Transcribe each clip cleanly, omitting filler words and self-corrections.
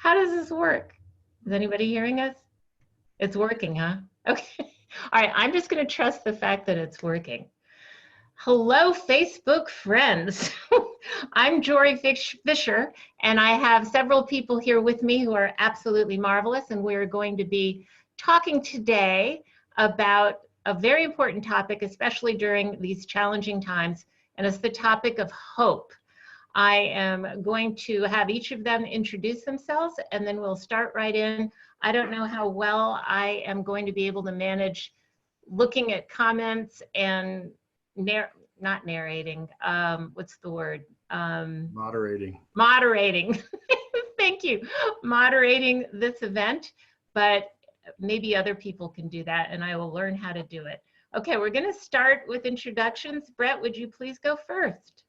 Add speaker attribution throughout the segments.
Speaker 1: How does this work? Is anybody hearing us? It's working, huh? Okay. All right, I'm just going to trust the fact that it's working. Hello, Facebook friends. I'm Jory Fisher, and I have several people here with me who are absolutely marvelous, and we're going to be talking today about a very important topic, especially during these challenging times, and it's the topic of hope. I am going to have each of them introduce themselves, and then we'll start right in. I don't know how well I am going to be able to manage looking at comments and not narrating, what's the word?
Speaker 2: Moderating.
Speaker 1: Moderating, thank you. Moderating this event, but maybe other people can do that and I will learn how to do it. Okay, we're gonna start with introductions. Brett, would you please go first?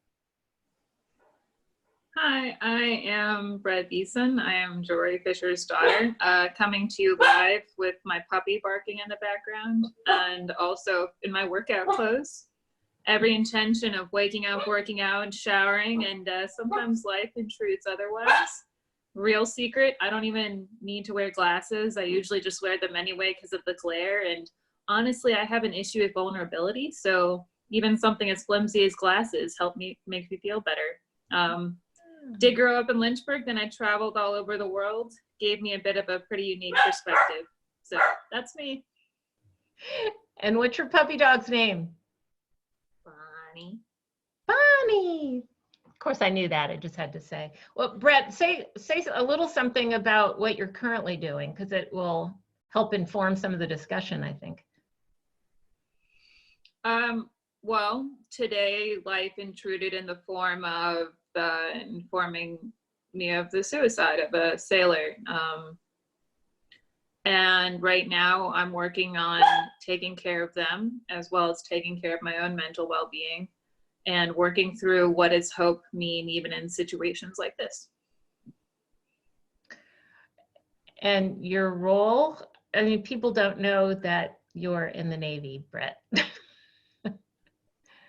Speaker 3: Hi, I am Brett Beeson. I am Jory Fisher's daughter, coming to you live with my puppy barking in the background and also in my workout clothes. Every intention of waking up, working out, showering, and sometimes life intrudes otherwise. Real secret, I don't even need to wear glasses. I usually just wear them anyway because of the glare. And honestly, I have an issue with vulnerability. So even something as flimsy as glasses makes me feel better. Did grow up in Lynchburg, then I traveled all over the world, gave me a bit of a pretty unique perspective. So that's me.
Speaker 1: And what's your puppy dog's name?
Speaker 3: Bonnie.
Speaker 1: Bonnie. Of course I knew that, I just had to say. Well, Brett, say a little something about what you're currently doing, because it will help inform some of the discussion, I think.
Speaker 3: Well, today life intruded in the form of informing me of the suicide of a sailor. And right now I'm working on taking care of them as well as taking care of my own mental well-being and working through what does hope mean even in situations like this.
Speaker 1: And your role, I mean, people don't know that you're in the Navy, Brett.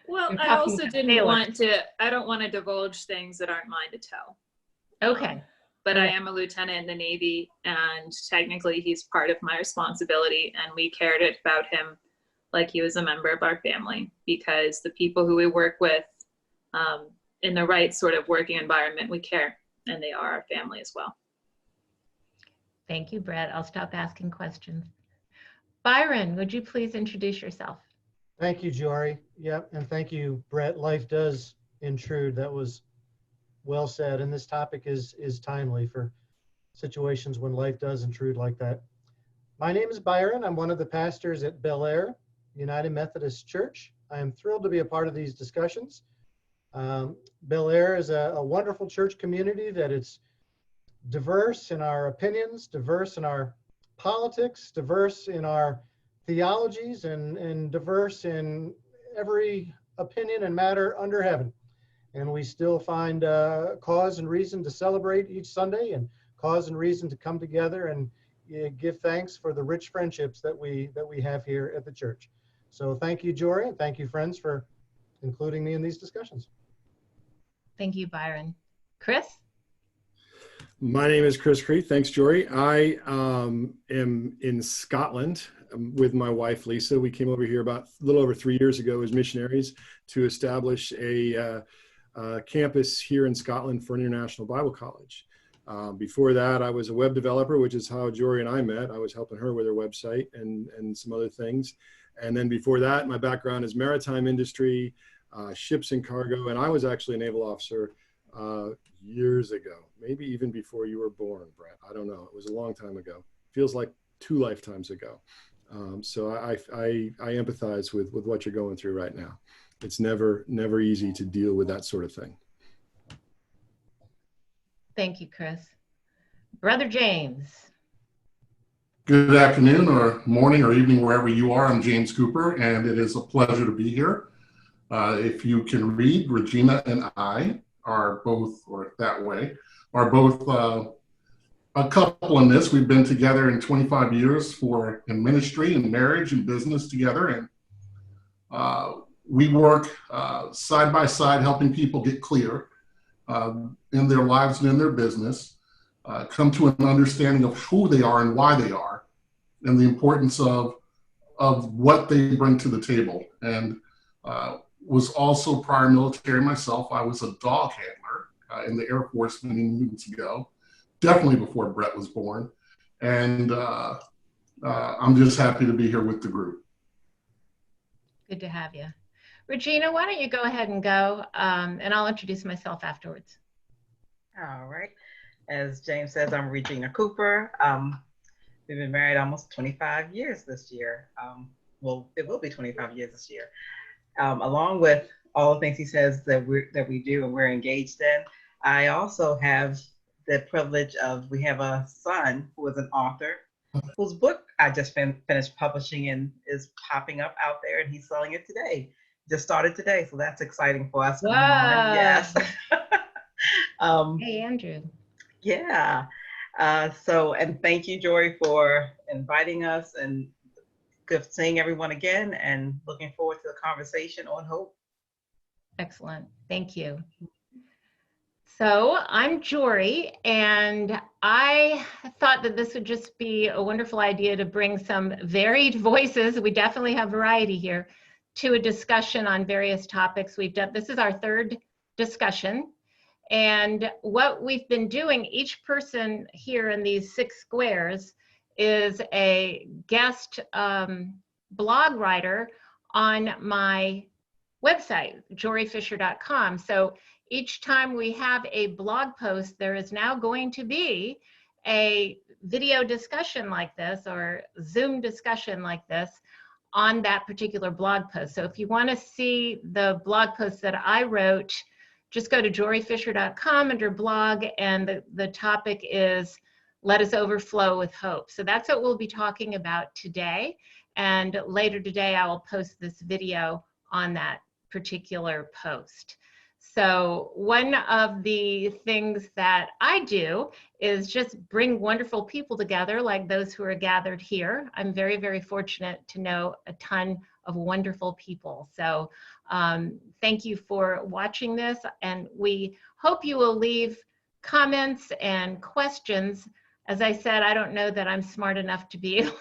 Speaker 3: Well, I also didn't want to, I don't want to divulge things that aren't mine to tell.
Speaker 1: Okay.
Speaker 3: But I am a lieutenant in the Navy, and technically he's part of my responsibility, and we cared about him like he was a member of our family, because the people who we work with in the right sort of working environment, we care, and they are our family as well.
Speaker 1: Thank you, Brett. I'll stop asking questions. Byron, would you please introduce yourself?
Speaker 4: Thank you, Jory. Yep, and thank you, Brett. Life does intrude. That was well said, and this topic is timely for situations when life does intrude like that. My name is Byron. I'm one of the pastors at Bel Air United Methodist Church. I am thrilled to be a part of these discussions. Bel Air is a wonderful church community that is diverse in our opinions, diverse in our politics, diverse in our theologies, and diverse in every opinion and matter under heaven. And we still find cause and reason to celebrate each Sunday, and cause and reason to come together and give thanks for the rich friendships that we have here at the church. So thank you, Jory, and thank you, friends, for including me in these discussions.
Speaker 1: Thank you, Byron. Chris?
Speaker 2: My name is Chris Cree. Thanks, Jory. I am in Scotland with my wife, Lisa. We came over here about a little over 3 years ago as missionaries to establish a campus here in Scotland for an international Bible college. Before that, I was a web developer, which is how Jory and I met. I was helping her with her website and some other things. And then before that, my background is maritime industry, ships and cargo. And I was actually a naval officer years ago, maybe even before you were born, Brett. I don't know. It was a long time ago. Feels like 2 lifetimes ago. So I empathize with what you're going through right now. It's never easy to deal with that sort of thing.
Speaker 1: Thank you, Chris. Brother James.
Speaker 5: Good afternoon or morning or evening, wherever you are. I'm James Cooper, and it is a pleasure to be here. If you can read, Regyna and I are both, or that way, are both a couple in this. We've been together in 25 years in ministry and marriage and business together. And we work side by side helping people get clear in their lives and in their business. come to an understanding of who they are and why they are, and the importance of what they bring to the table. And was also prior military myself. I was a dog handler in the Air Force many moons ago, definitely before Brett was born. And I'm just happy to be here with the group.
Speaker 1: Good to have you. Regyna, why don't you go ahead and go, and I'll introduce myself afterwards.
Speaker 6: All right. As James says, I'm Regyna Cooper. We've been married almost 25 years this year. Well, it will be 25 years this year. Along with all the things he says that we do and we're engaged in, I also have the privilege of, we have a son who is an author whose book I just finished publishing and is popping up out there, and he's selling it today. Just started today, so that's exciting for us.
Speaker 1: Wow.
Speaker 6: Yes.
Speaker 1: Hey, Andrew.
Speaker 6: Yeah. And thank you, Jory, for inviting us, and good seeing everyone again, and looking forward to the conversation on hope.
Speaker 1: Excellent. Thank you. So I'm Jory, and I thought that this would just be a wonderful idea to bring some varied voices. We definitely have variety here to a discussion on various topics we've done. This is our third discussion. And what we've been doing, each person here in these 6 squares is a guest blog writer on my website, joryfisher.com. So each time we have a blog post, there is now going to be a video discussion like this, or Zoom discussion like this, on that particular blog post. So if you want to see the blog post that I wrote, just go to joryfisher.com under blog, and the topic is Let Us Overflow with Hope. So that's what we'll be talking about today. And later today, I will post this video on that particular post. So one of the things that I do is just bring wonderful people together, like those who are gathered here. I'm very, very fortunate to know a ton of wonderful people. So thank you for watching this, and we hope you will leave comments and questions. As I said, I don't know that I'm smart enough to be able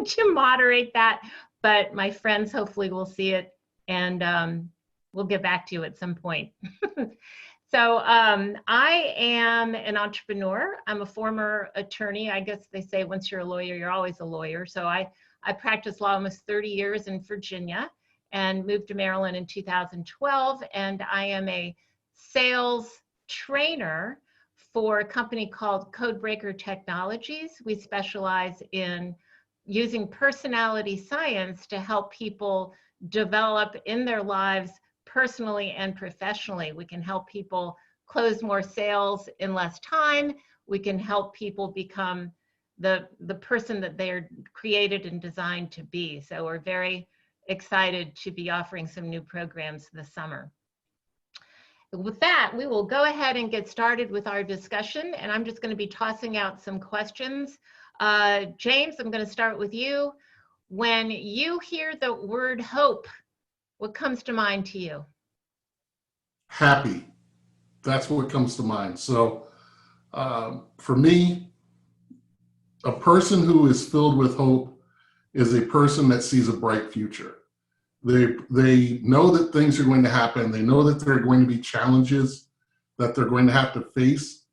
Speaker 1: to moderate that, but my friends hopefully will see it, and we'll get back to you at some point. So I am an entrepreneur. I'm a former attorney. I guess they say once you're a lawyer, you're always a lawyer. So I practiced law almost 30 years in Virginia and moved to Maryland in 2012. And I am a sales trainer for a company called Codebreaker Technologies. We specialize in using personality science to help people develop in their lives personally and professionally. We can help people close more sales in less time. We can help people become the person that they're created and designed to be. So we're very excited to be offering some new programs this summer. With that, we will go ahead and get started with our discussion, and I'm just going to be tossing out some questions. James, I'm going to start with you. When you hear the word hope, what comes to mind to you?
Speaker 5: Happy. That's what comes to mind. So for me, a person who is filled with hope is a person that sees a bright future. They know that things are going to happen. They know that there are going to be challenges that they're going to have to face,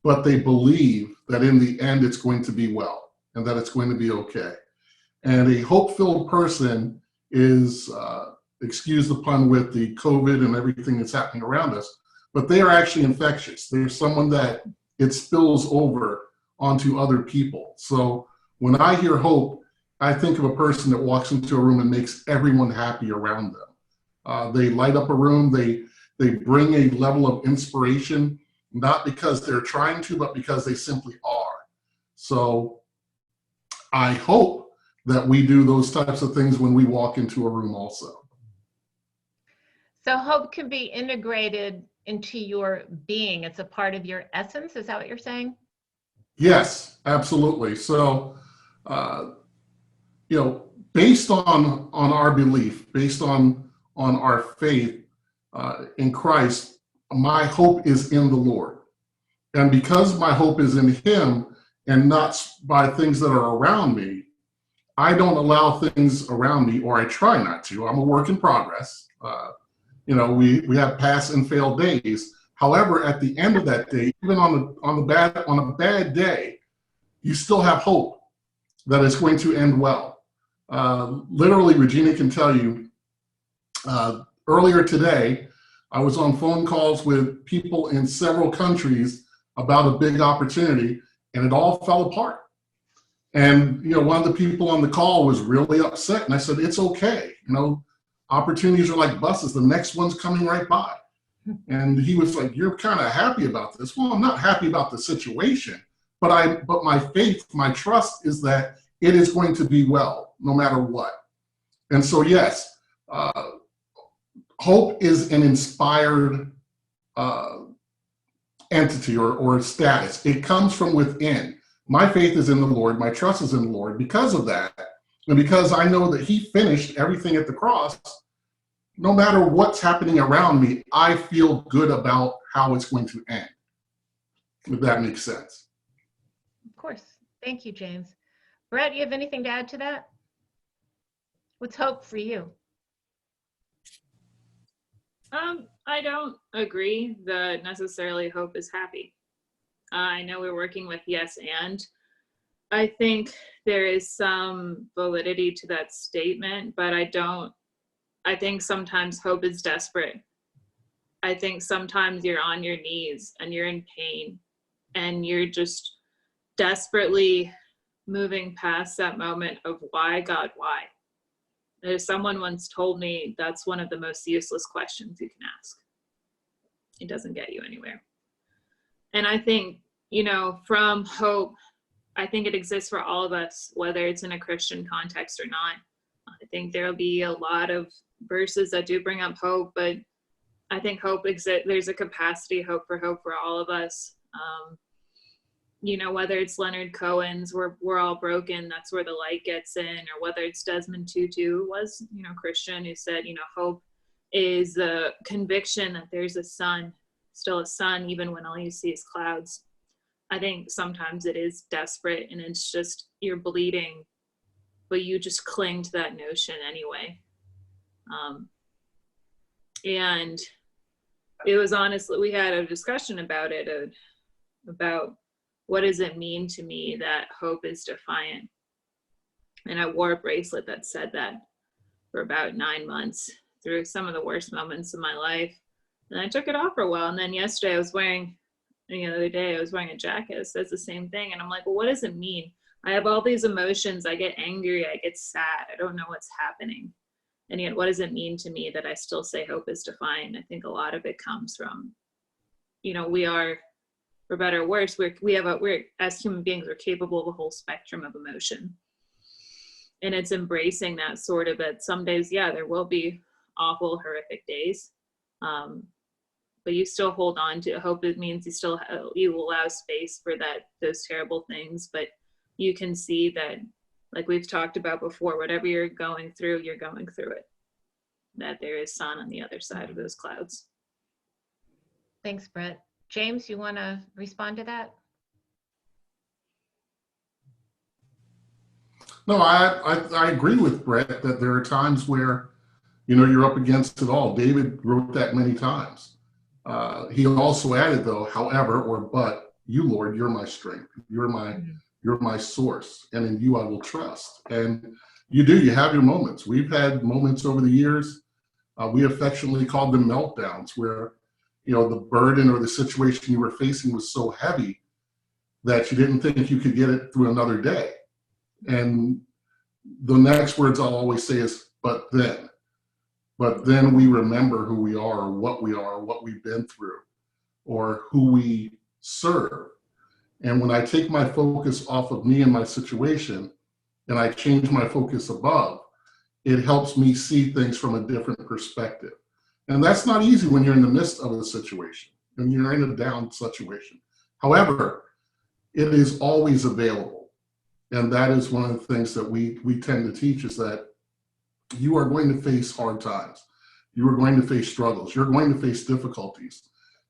Speaker 5: but they believe that in the end it's going to be well and that it's going to be okay. And a hope-filled person is, excuse the pun with the COVID and everything that's happening around us, but they are actually infectious. They're someone that it spills over onto other people. So when I hear hope, I think of a person that walks into a room and makes everyone happy around them. They light up a room, they bring a level of inspiration, not because they're trying to, but because they simply are. So I hope that we do those types of things when we walk into a room also.
Speaker 1: So hope can be integrated into your being. It's a part of your essence. Is that what you're saying?
Speaker 5: Yes, absolutely. So, based on our belief, based on our faith in Christ, my hope is in the Lord. And because my hope is in him and not by things that are around me, I don't allow things around me, or I try not to. I'm a work in progress. We have pass and fail days. However, at the end of that day, even on a bad day, you still have hope that it's going to end well. Literally, Regyna can tell you, earlier today, I was on phone calls with people in several countries about a big opportunity, and it all fell apart. And one of the people on the call was really upset, and I said, "It's okay. Opportunities are like buses. The next one's coming right by." And he was like, "You're kind of happy about this." Well, I'm not happy about the situation, but my faith, my trust is that it is going to be well, no matter what. And so, yes, hope is an inspired entity or status. It comes from within. My faith is in the Lord. My trust is in the Lord because of that. And because I know that he finished everything at the cross, no matter what's happening around me, I feel good about how it's going to end, if that makes sense.
Speaker 1: Of course. Thank you, James. Brett, you have anything to add to that? What's hope for you?
Speaker 3: I don't agree that necessarily hope is happy. I know we're working with yes and. I think there is some validity to that statement, but I think sometimes hope is desperate. I think sometimes you're on your knees and you're in pain and you're just desperately moving past that moment of why, God, why? As someone once told me, that's one of the most useless questions you can ask. It doesn't get you anywhere. And I think, from hope, I think it exists for all of us, whether it's in a Christian context or not. I think there'll be a lot of verses that do bring up hope, but I think hope exists. There's a capacity for hope for all of us. Whether it's Leonard Cohen's We're All Broken, that's where the light gets in, or whether it's Desmond Tutu, was, Christian, who said, hope is the conviction that there's a sun, still a sun, even when all you see is clouds. I think sometimes it is desperate and it's just, you're bleeding, but you just cling to that notion anyway. And it was honestly, we had a discussion about it, about what does it mean to me that hope is defiant? And I wore a bracelet that said that for about 9 months through some of the worst moments of my life. And I took it off for a while. And then yesterday the other day I was wearing a jacket that says the same thing. And I'm like, well, what does it mean? I have all these emotions. I get angry. I get sad. I don't know what's happening. And yet, what does it mean to me that I still say hope is defiant? I think a lot of it comes from, we are, for better or worse, we're as human beings, we're capable of a whole spectrum of emotion. And it's embracing that sort of it. Some days, there will be awful, horrific days. But you still hold on to hope. It means you allow space for those terrible things, but you can see that, like we've talked about before, whatever you're going through it, that there is sun on the other side of those clouds.
Speaker 1: Thanks, Brett. James, you want to respond to that?
Speaker 5: No, I agree with Brett that there are times where, you're up against it all. David wrote that many times. He also added, though, however, or but, you, Lord, you're my strength. You're my source, and in you I will trust. And you have your moments. We've had moments over the years, we affectionately called them meltdowns, where, the burden or the situation you were facing was so heavy that you didn't think you could get it through another day. And the next words I'll always say is, but then we remember who we are, what we've been through, or who we serve. And when I take my focus off of me and my situation, and I change my focus above, it helps me see things from a different perspective. And that's not easy when you're in the midst of a situation, and you're in a down situation. However, it is always available. And that is one of the things that we tend to teach, is that you are going to face hard times. You are going to face struggles. You're going to face difficulties.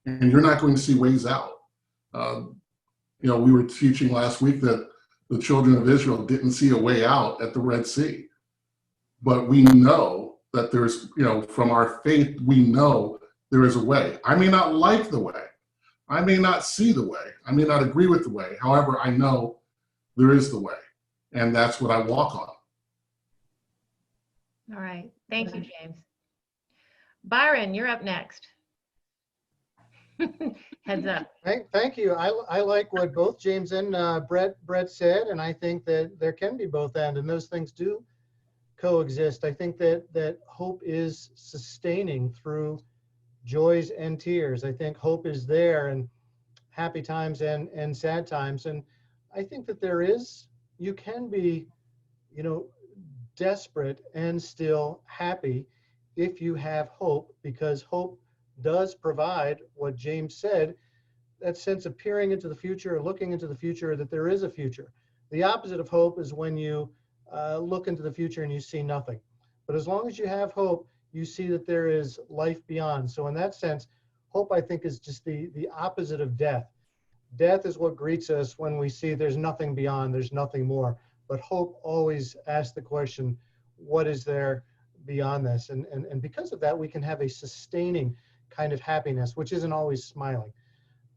Speaker 5: And you're not going to see ways out. We were teaching last week that the children of Israel didn't see a way out at the Red Sea. But we know that there's, from our faith, we know there is a way. I may not like the way. I may not see the way. I may not agree with the way. However, I know there is the way. And that's what I walk on.
Speaker 1: All right. Thank you, James. Byron, you're up next. Heads up.
Speaker 4: Thank you. I like what both James and Brett said, and I think that there can be both and those things do coexist. I think that hope is sustaining through joys and tears. I think hope is there in happy times and sad times. And I think that you can be, desperate and still happy if you have hope, because hope does provide what James said, that sense of peering into the future, or looking into the future, that there is a future. The opposite of hope is when you look into the future and you see nothing. But as long as you have hope, you see that there is life beyond. So in that sense, hope, I think, is just the opposite of death. Death is what greets us when we see there's nothing beyond, there's nothing more. But hope always asks the question, what is there beyond this? And because of that, we can have a sustaining kind of happiness, which isn't always smiling.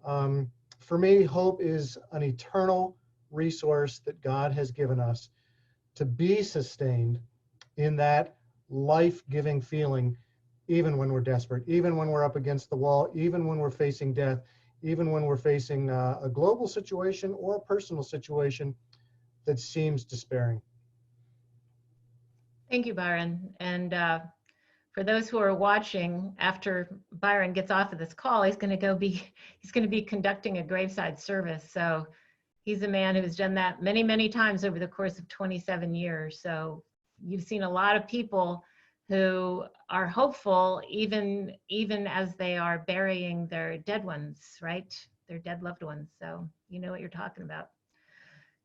Speaker 4: For me, hope is an eternal resource that God has given us to be sustained in that life-giving feeling, even when we're desperate, even when we're up against the wall, even when we're facing death, even when we're facing a global situation or a personal situation that seems despairing.
Speaker 1: Thank you, Byron. And for those who are watching, after Byron gets off of this call, he's going to be conducting a graveside service. So he's a man who's done that many, many times over the course of 27 years. So you've seen a lot of people who are hopeful even as they are burying their dead ones, right? Their dead loved ones. So you know what you're talking about.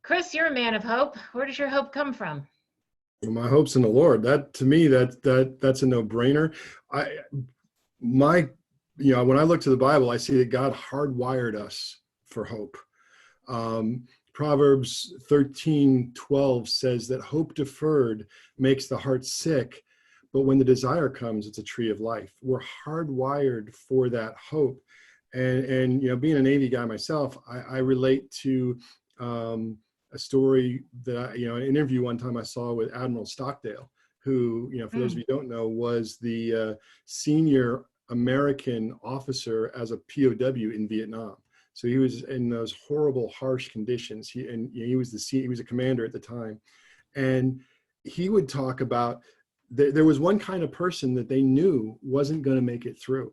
Speaker 1: Chris, you're a man of hope. Where does your hope come from?
Speaker 2: Well, my hope's in the Lord. That, to me, that's a no-brainer. When I look to the Bible, I see that God hardwired us for hope. Proverbs 13:12 says that hope deferred makes the heart sick, but when the desire comes, it's a tree of life. We're hardwired for that hope. And being a Navy guy myself, I relate to a story that an interview one time I saw with Admiral Stockdale, who, for those of you who don't know, was the senior American officer as a POW in Vietnam. So he was in those horrible, harsh conditions. He was a commander at the time, and he would talk about there was one kind of person that they knew wasn't going to make it through,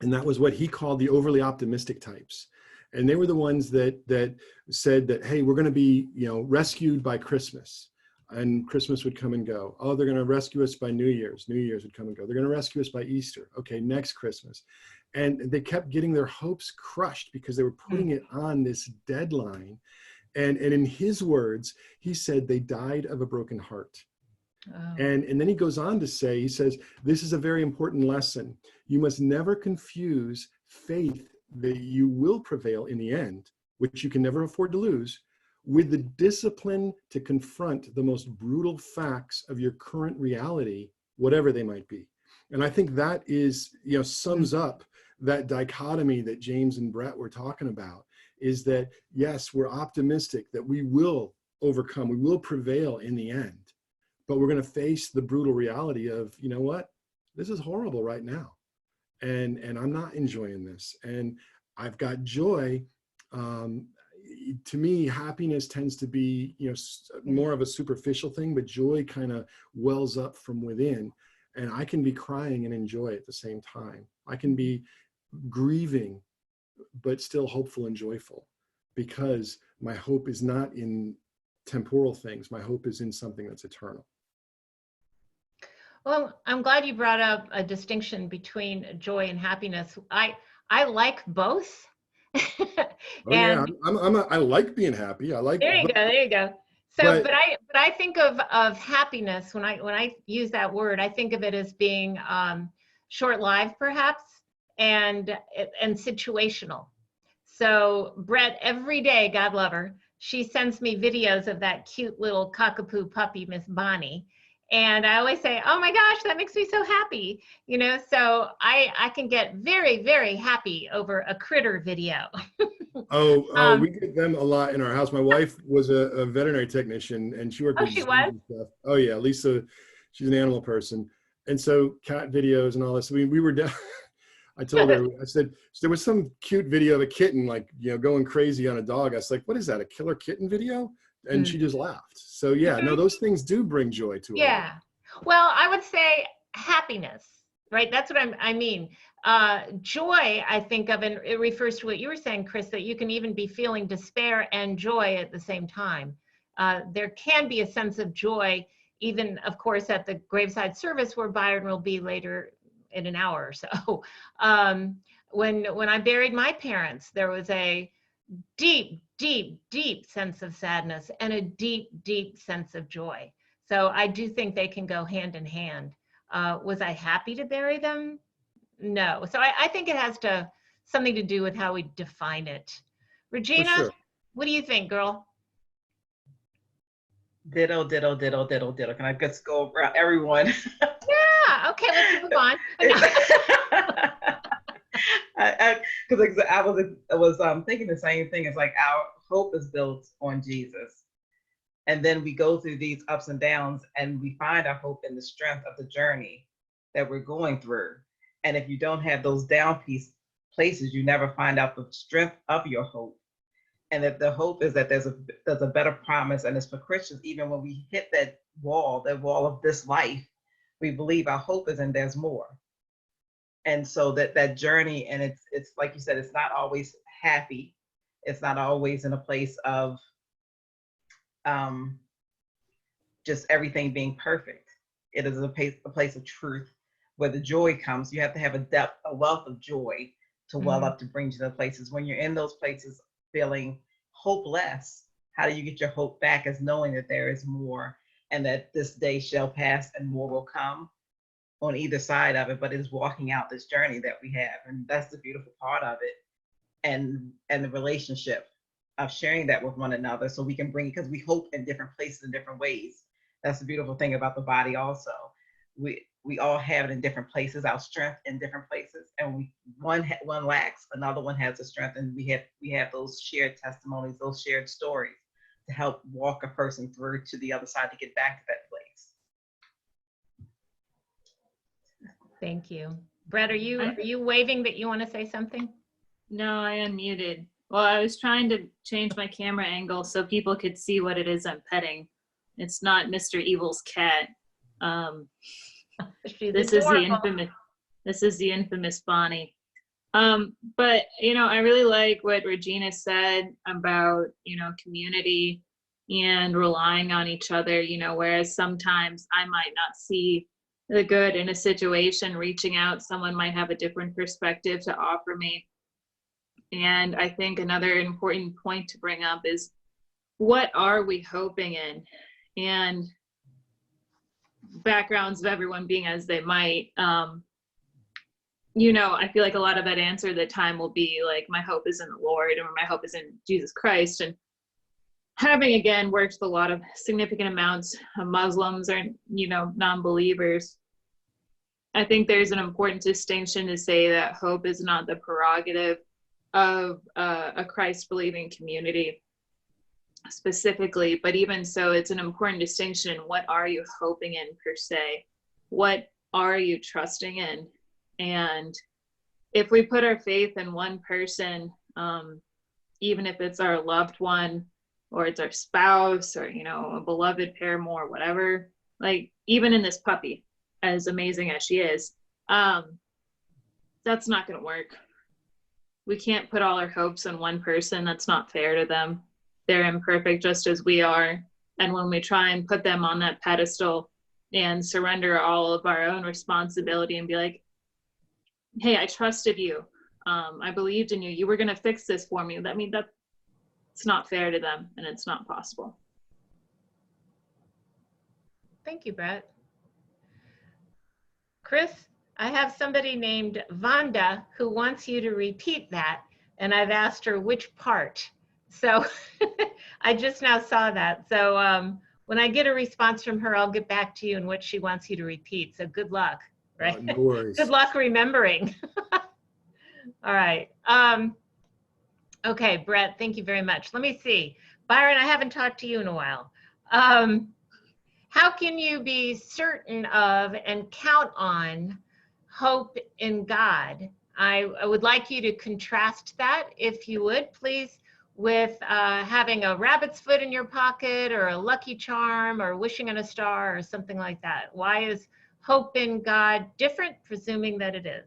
Speaker 2: and that was what he called the overly optimistic types. And they were the ones that said that, hey, we're going to be, rescued by Christmas, and Christmas would come and go. Oh, they're going to rescue us by New Year's. New Year's would come and go. They're going to rescue us by Easter. Okay, next Christmas. And they kept getting their hopes crushed because they were putting it on this deadline. And in his words, he said they died of a broken heart. Oh. And then he goes on to say, he says, this is a very important lesson. You must never confuse faith that you will prevail in the end, which you can never afford to lose, with the discipline to confront the most brutal facts of your current reality, whatever they might be. And I think that is, sums up that dichotomy that James and Brett were talking about, is that, yes, we're optimistic that we will overcome, we will prevail in the end, but we're going to face the brutal reality of, you know what, this is horrible right now. And I'm not enjoying this. And I've got joy. To me, happiness tends to be, more of a superficial thing, but joy kind of wells up from within. And I can be crying and enjoy at the same time. I can be grieving, but still hopeful and joyful, because my hope is not in temporal things. My hope is in something that's eternal.
Speaker 1: Well, I'm glad you brought up a distinction between joy and happiness. I like both.
Speaker 2: I like being happy. I like.
Speaker 1: There you go. So, but I think of happiness when I use that word. I think of it as being short-lived, perhaps, and situational. So Brett, every day, God love her, she sends me videos of that cute little cockapoo puppy, Miss Bonnie. And I always say, oh my gosh, that makes me so happy. You know, so I can get very, very happy over a critter video.
Speaker 2: We get them a lot in our house. My wife was a veterinary technician, and she worked
Speaker 1: Oh,
Speaker 2: with
Speaker 1: she
Speaker 2: zoos
Speaker 1: was?
Speaker 2: and stuff. Oh yeah, Lisa, she's an animal person, and so cat videos and all this. We were down. I told her, I said, there was some cute video of a kitten, like, going crazy on a dog. I was like, what is that, a killer kitten video? And she just laughed. So yeah, no, those things do bring joy to her.
Speaker 1: Yeah. Well, I would say happiness, right? That's what I mean. Joy, I think of, and it refers to what you were saying, Chris, that you can even be feeling despair and joy at the same time. There can be a sense of joy, even, of course, at the graveside service where Byron will be later in an hour or so. When I buried my parents, there was a deep, deep, deep sense of sadness and a deep, deep sense of joy. So I do think they can go hand in hand. Was I happy to bury them? No. So I think it has something to do with how we define it. Regyna,
Speaker 2: sure.
Speaker 1: what do you think, girl?
Speaker 6: Ditto, ditto, ditto, ditto, ditto. Can I just go around everyone?
Speaker 1: Yeah, okay, let's move on.
Speaker 6: Because I was thinking the same thing. It's like our hope is built on Jesus. And then we go through these ups and downs and we find our hope in the strength of the journey that we're going through. And if you don't have those down places, you never find out the strength of your hope. And if the hope is that there's a better promise, and it's for Christians, even when we hit that wall of this life, we believe our hope is and there's more. And so that journey, and it's like you said, it's not always happy. It's not always in a place of just everything being perfect. It is a place of truth where the joy comes. You have to have a wealth of joy to well up to bring you to the places. When you're in those places feeling hopeless, how do you get your hope back? Is knowing that there is more, and that this day shall pass and more will come on either side of it, but it's walking out this journey that we have. And that's the beautiful part of it. And the relationship of sharing that with one another, so we can bring, because we hope in different places in different ways. That's the beautiful thing about the body also. We all have it in different places, our strength in different places, and one lacks, another one has the strength, and we have those shared testimonies, those shared stories to help walk a person through to the other side to get back to that place.
Speaker 1: Thank you. Brett, are you waving that you want to say something?
Speaker 3: No, I unmuted. Well, I was trying to change my camera angle so people could see what it is I'm petting. It's not Mr. Evil's cat. This is the infamous Bonnie. But I really like what Regyna said about community and relying on each other. Whereas sometimes I might not see the good in a situation, reaching out, someone might have a different perspective to offer me. And I think another important point to bring up is, what are we hoping in? And backgrounds of everyone being as they might, I feel like a lot of that answer at the time will be like, my hope is in the Lord, or my hope is in Jesus Christ. And having, again, worked with a lot of significant amounts of Muslims or, non-believers, I think there's an important distinction to say that hope is not the prerogative of a Christ-believing community specifically, but even so, it's an important distinction in what are you hoping in per se? What are you trusting in? And if we put our faith in one person, even if it's our loved one, or it's our spouse, or a beloved paramour, whatever, like even in this puppy, as amazing as she is, that's not going to work. We can't put all our hopes in one person. That's not fair to them. They're imperfect just as we are. And when we try and put them on that pedestal and surrender all of our own responsibility and be like, hey, I trusted you. I believed in you. You were going to fix this for me. It's not fair to them, and it's not possible.
Speaker 1: Thank you, Brett. Chris, I have somebody named Vonda who wants you to repeat that and I've asked her which part. So I just now saw that. So when I get a response from her, I'll get back to you and what she wants you to repeat. So good luck, right?
Speaker 2: No worries.
Speaker 1: Good luck remembering. All right. Okay, Brett, thank you very much. Let me see. Byron, I haven't talked to you in a while. How can you be certain of and count on hope in God? I would like you to contrast that, if you would, please, with having a rabbit's foot in your pocket or a lucky charm or wishing on a star or something like that. Why is hope in God different, presuming that it is?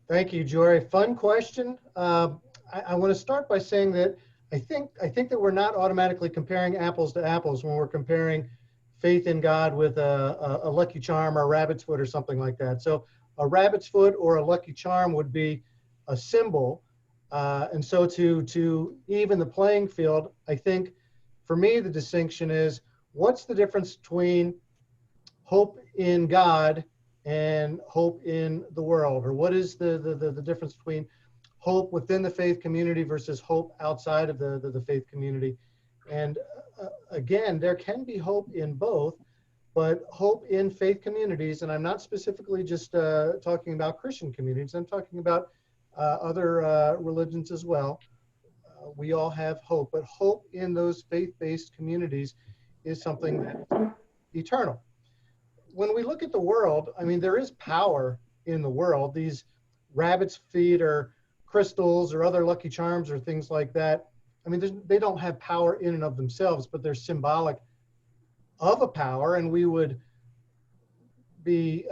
Speaker 4: Thank you, Jory. Fun question. I want to start by saying that I think that we're not automatically comparing apples to apples when we're comparing faith in God with a lucky charm or a rabbit's foot or something like that. So a rabbit's foot or a lucky charm would be a symbol. And so to even the playing field, I think for me, the distinction is what's the difference between hope in God and hope in the world? Or what is the difference between hope within the faith community versus hope outside of the faith community? And again, there can be hope in both, but hope in faith communities, and I'm not specifically just talking about Christian communities, I'm talking about other religions as well. We all have hope, but hope in those faith-based communities is something that's eternal. When we look at the world, I mean, there is power in the world. These rabbit's feet or crystals or other lucky charms or things like that, I mean, they don't have power in and of themselves, but they're symbolic of a power, and we would be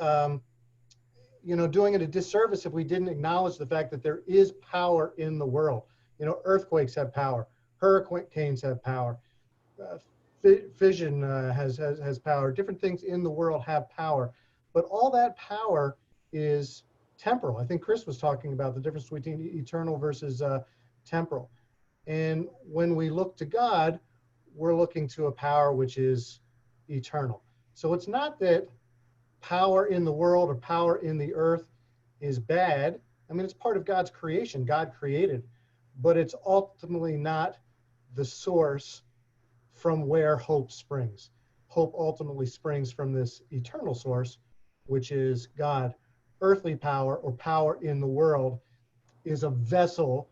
Speaker 4: doing it a disservice if we didn't acknowledge the fact that there is power in the world. Earthquakes have power, hurricanes have power, fission has power, different things in the world have power, but all that power is temporal. I think Chris was talking about the difference between eternal versus temporal. And when we look to God, we're looking to a power which is eternal. So it's not that power in the world or power in the earth is bad. I mean, it's part of God's creation. God created, but it's ultimately not the source from where hope springs. Hope ultimately springs from this eternal source, which is God. Earthly power or power in the world is a vessel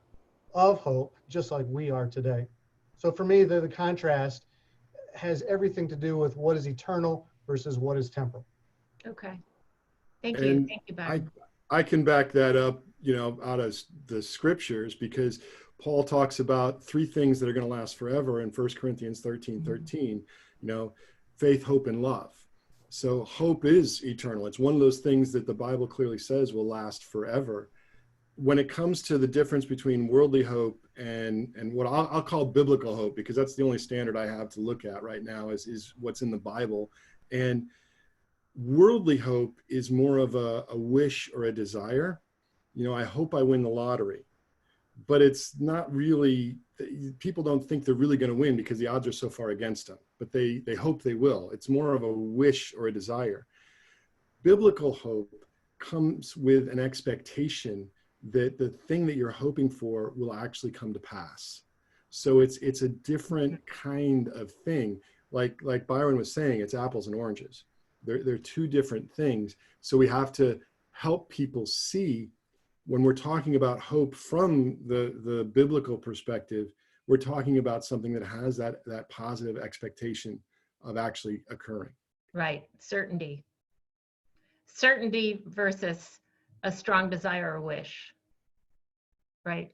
Speaker 4: of hope, just like we are today. So for me, the contrast has everything to do with what is eternal versus what is temporal.
Speaker 1: Okay. Thank you. Thank you, Byron.
Speaker 2: I can back that up, out of the scriptures, because Paul talks about three things that are going to last forever in 1 Corinthians 13:13, faith, hope, and love. So hope is eternal. It's one of those things that the Bible clearly says will last forever. When it comes to the difference between worldly hope and what I'll call biblical hope, because that's the only standard I have to look at right now is what's in the Bible. And worldly hope is more of a wish or a desire. I hope I win the lottery, but it's not really, people don't think they're really going to win because the odds are so far against them, but they hope they will. It's more of a wish or a desire. Biblical hope comes with an expectation that the thing that you're hoping for will actually come to pass. So it's a different kind of thing. Like Byron was saying, it's apples and oranges. They're two different things. So we have to help people see when we're talking about hope from the biblical perspective, we're talking about something that has that positive expectation of actually occurring.
Speaker 1: Right. Certainty. Certainty versus a strong desire or wish. Right.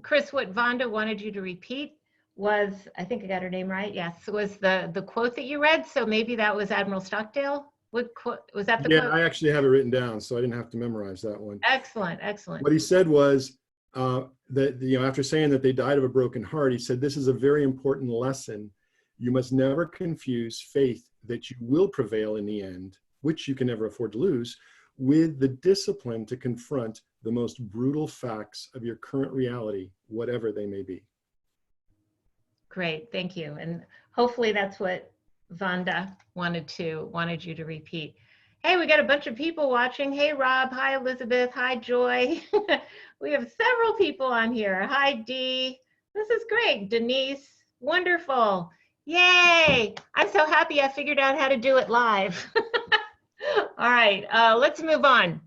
Speaker 1: Chris, what Vonda wanted you to repeat was, I think I got her name right. Yes, was the quote that you read. So maybe that was Admiral Stockdale. What quote was that? The
Speaker 2: quote?
Speaker 1: Yeah,
Speaker 2: I actually have it written down, so I didn't have to memorize that one.
Speaker 1: Excellent, excellent.
Speaker 2: What he said was that after saying that they died of a broken heart, he said, "This is a very important lesson. You must never confuse faith that you will prevail in the end, which you can never afford to lose, with the discipline to confront the most brutal facts of your current reality, whatever they may be."
Speaker 1: Great, thank you. And hopefully that's what Vonda wanted you to repeat. Hey, we got a bunch of people watching. Hey, Rob. Hi, Elizabeth. Hi, Joy. We have several people on here. Hi, Dee. This is great. Denise, wonderful. Yay. I'm so happy I figured out how to do it live. All right, let's move on.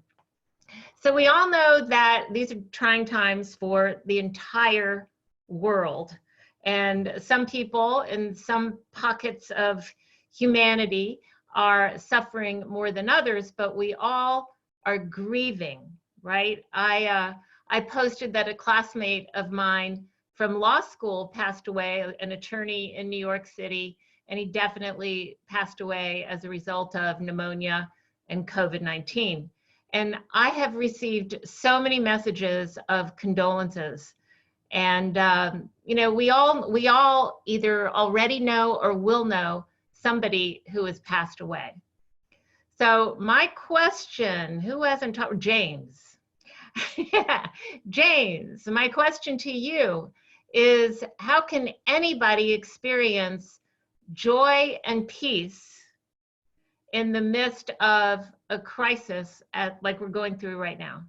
Speaker 1: So we all know that these are trying times for the entire world. And some people in some pockets of humanity are suffering more than others, but we all are grieving, right? I posted that a classmate of mine from law school passed away, an attorney in New York City, and he definitely passed away as a result of pneumonia and COVID-19. And I have received so many messages of condolences. And you know, we all either already know or will know somebody who has passed away. So my question, who hasn't talked? James. Yeah, James, my question to you is, how can anybody experience joy and peace in the midst of a crisis like we're going through right now?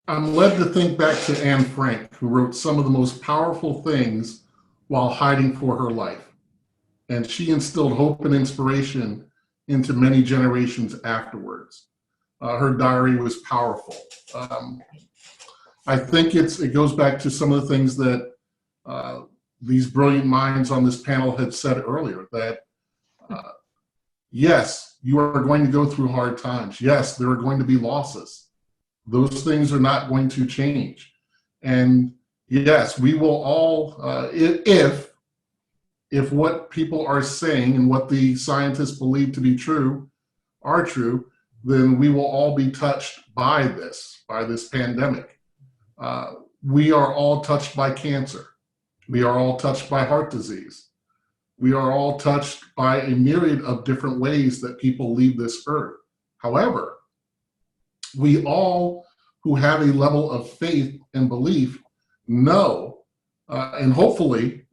Speaker 5: I'm led to think back to Anne Frank, who wrote some of the most powerful things while hiding for her life. And she instilled hope and inspiration into many generations afterwards. Her diary was powerful. I think it goes back to some of the things that these brilliant minds on this panel had said earlier, that yes, you are going to go through hard times. Yes, there are going to be losses. Those things are not going to change. And yes, we will all, if what people are saying and what the scientists believe to be true are true, then we will all be touched by this pandemic. We are all touched by cancer. We are all touched by heart disease. We are all touched by a myriad of different ways that people leave this earth. However, we all who have a level of faith and belief know, and hopefully,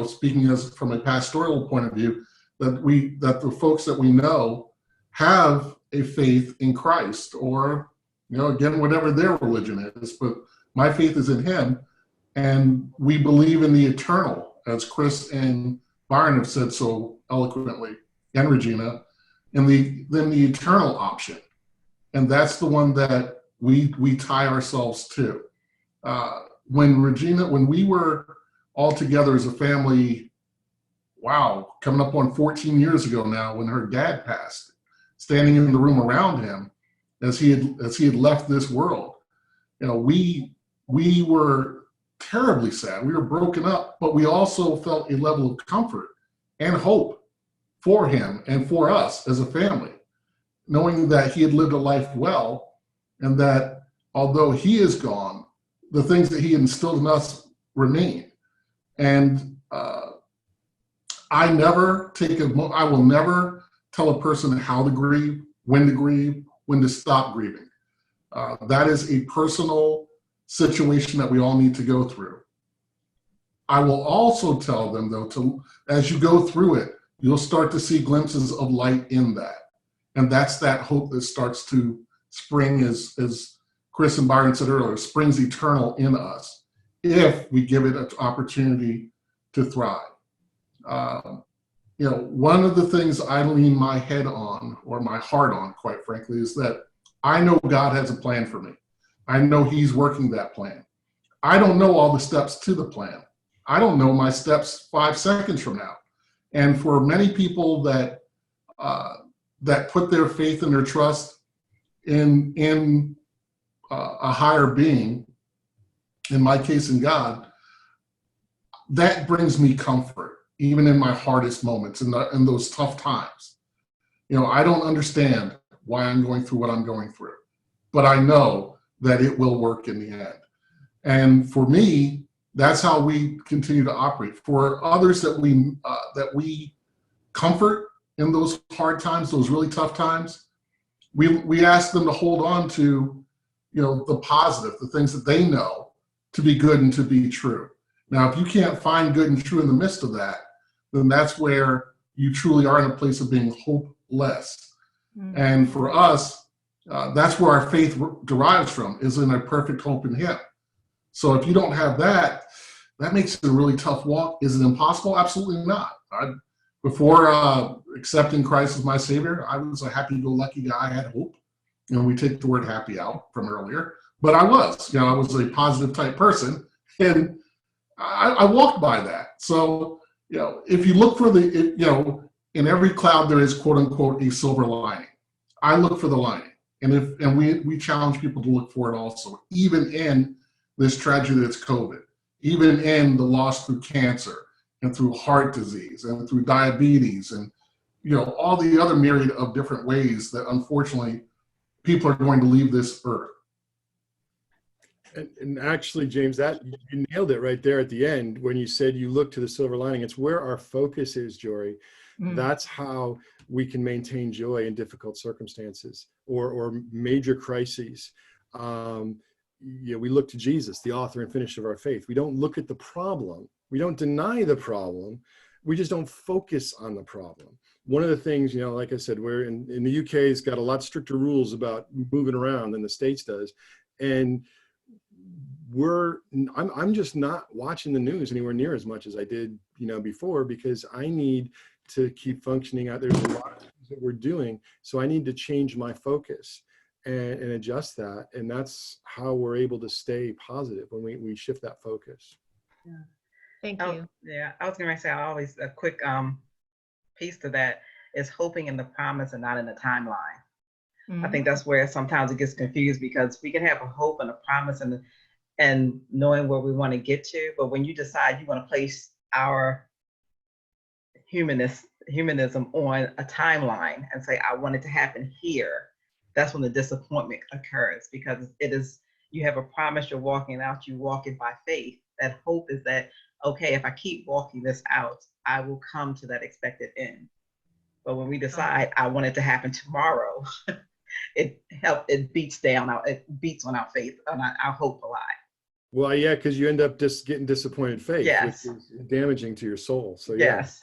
Speaker 5: speaking from a pastoral point of view, that the folks that we know have a faith in Christ, or, again, whatever their religion is, but my faith is in him, and we believe in the eternal, as Chris and Byron have said so eloquently, and Regyna, and then the eternal option. And that's the one that we tie ourselves to. When we were all together as a family, coming up on 14 years ago now, when her dad passed, standing in the room around him as he had left this world, we were terribly sad. We were broken up, but we also felt a level of comfort and hope for him and for us as a family, knowing that he had lived a life well, and that although he is gone, the things that he instilled in us remain. And I will never tell a person how to grieve, when to stop grieving. That is a personal situation that we all need to go through. I will also tell them, though, as you go through it, you'll start to see glimpses of light in that. And that's that hope that starts to spring, as Chris and Byron said earlier, springs eternal in us, if we give it an opportunity to thrive. One of the things I lean my head on, or my heart on, quite frankly, is that I know God has a plan for me. I know he's working that plan. I don't know all the steps to the plan. I don't know my steps 5 seconds from now. And for many people that put their faith and their trust in a higher being, in my case in God, that brings me comfort, even in my hardest moments, in those tough times. I don't understand why I'm going through what I'm going through, but I know that it will work in the end. And for me, that's how we continue to operate. For others that we comfort in those hard times, those really tough times, we ask them to hold on to, the positive, the things that they know to be good and to be true. Now, if you can't find good and true in the midst of that, then that's where you truly are in a place of being hopeless. Mm-hmm. And for us, That's where our faith derives from, is in a perfect hope in him. So if you don't have that, that makes it a really tough walk. Is it impossible? Absolutely not. Before accepting Christ as my Savior, I was a happy-go-lucky guy. I had hope. We take the word happy out from earlier. But I was a positive type person. And I walked by that. So, if you look for in every cloud there is, quote unquote, a silver lining. I look for the lining. And we challenge people to look for it also, even in this tragedy that's COVID, even in the loss through cancer and through heart disease and through diabetes and, all the other myriad of different ways that unfortunately people are going to leave this earth.
Speaker 2: And actually, James, that you nailed it right there at the end when you said you look to the silver lining. It's where our focus is, Jory. That's how we can maintain joy in difficult circumstances or major crises. We look to Jesus, the author and finisher of our faith. We don't look at the problem. We don't deny the problem. We just don't focus on the problem. One of the things, like I said, we're in the UK, it's got a lot stricter rules about moving around than the States does. And I'm just not watching the news anywhere near as much as I did, before, because I need to keep functioning out. There's a lot of things that we're doing. So I need to change my focus and adjust that. And that's how we're able to stay positive when we shift that focus.
Speaker 6: Yeah.
Speaker 1: Thank you.
Speaker 6: Yeah, I was going to say, a quick piece to that is hoping in the promise and not in the timeline. I think that's where sometimes it gets confused, because we can have a hope and a promise and knowing where we want to get to, but when you decide you want to place our humanism on a timeline and say, I want it to happen here, that's when the disappointment occurs, because you have a promise, you're walking out, you walk it by faith. That hope is that, okay, if I keep walking this out, I will come to that expected end. But when we decide I want it to happen tomorrow, it beats on our faith, on our hope a lot.
Speaker 2: Well, yeah, because you end up just getting disappointed faith,
Speaker 6: Yes.
Speaker 2: which is damaging to your soul. So yeah.
Speaker 6: Yes.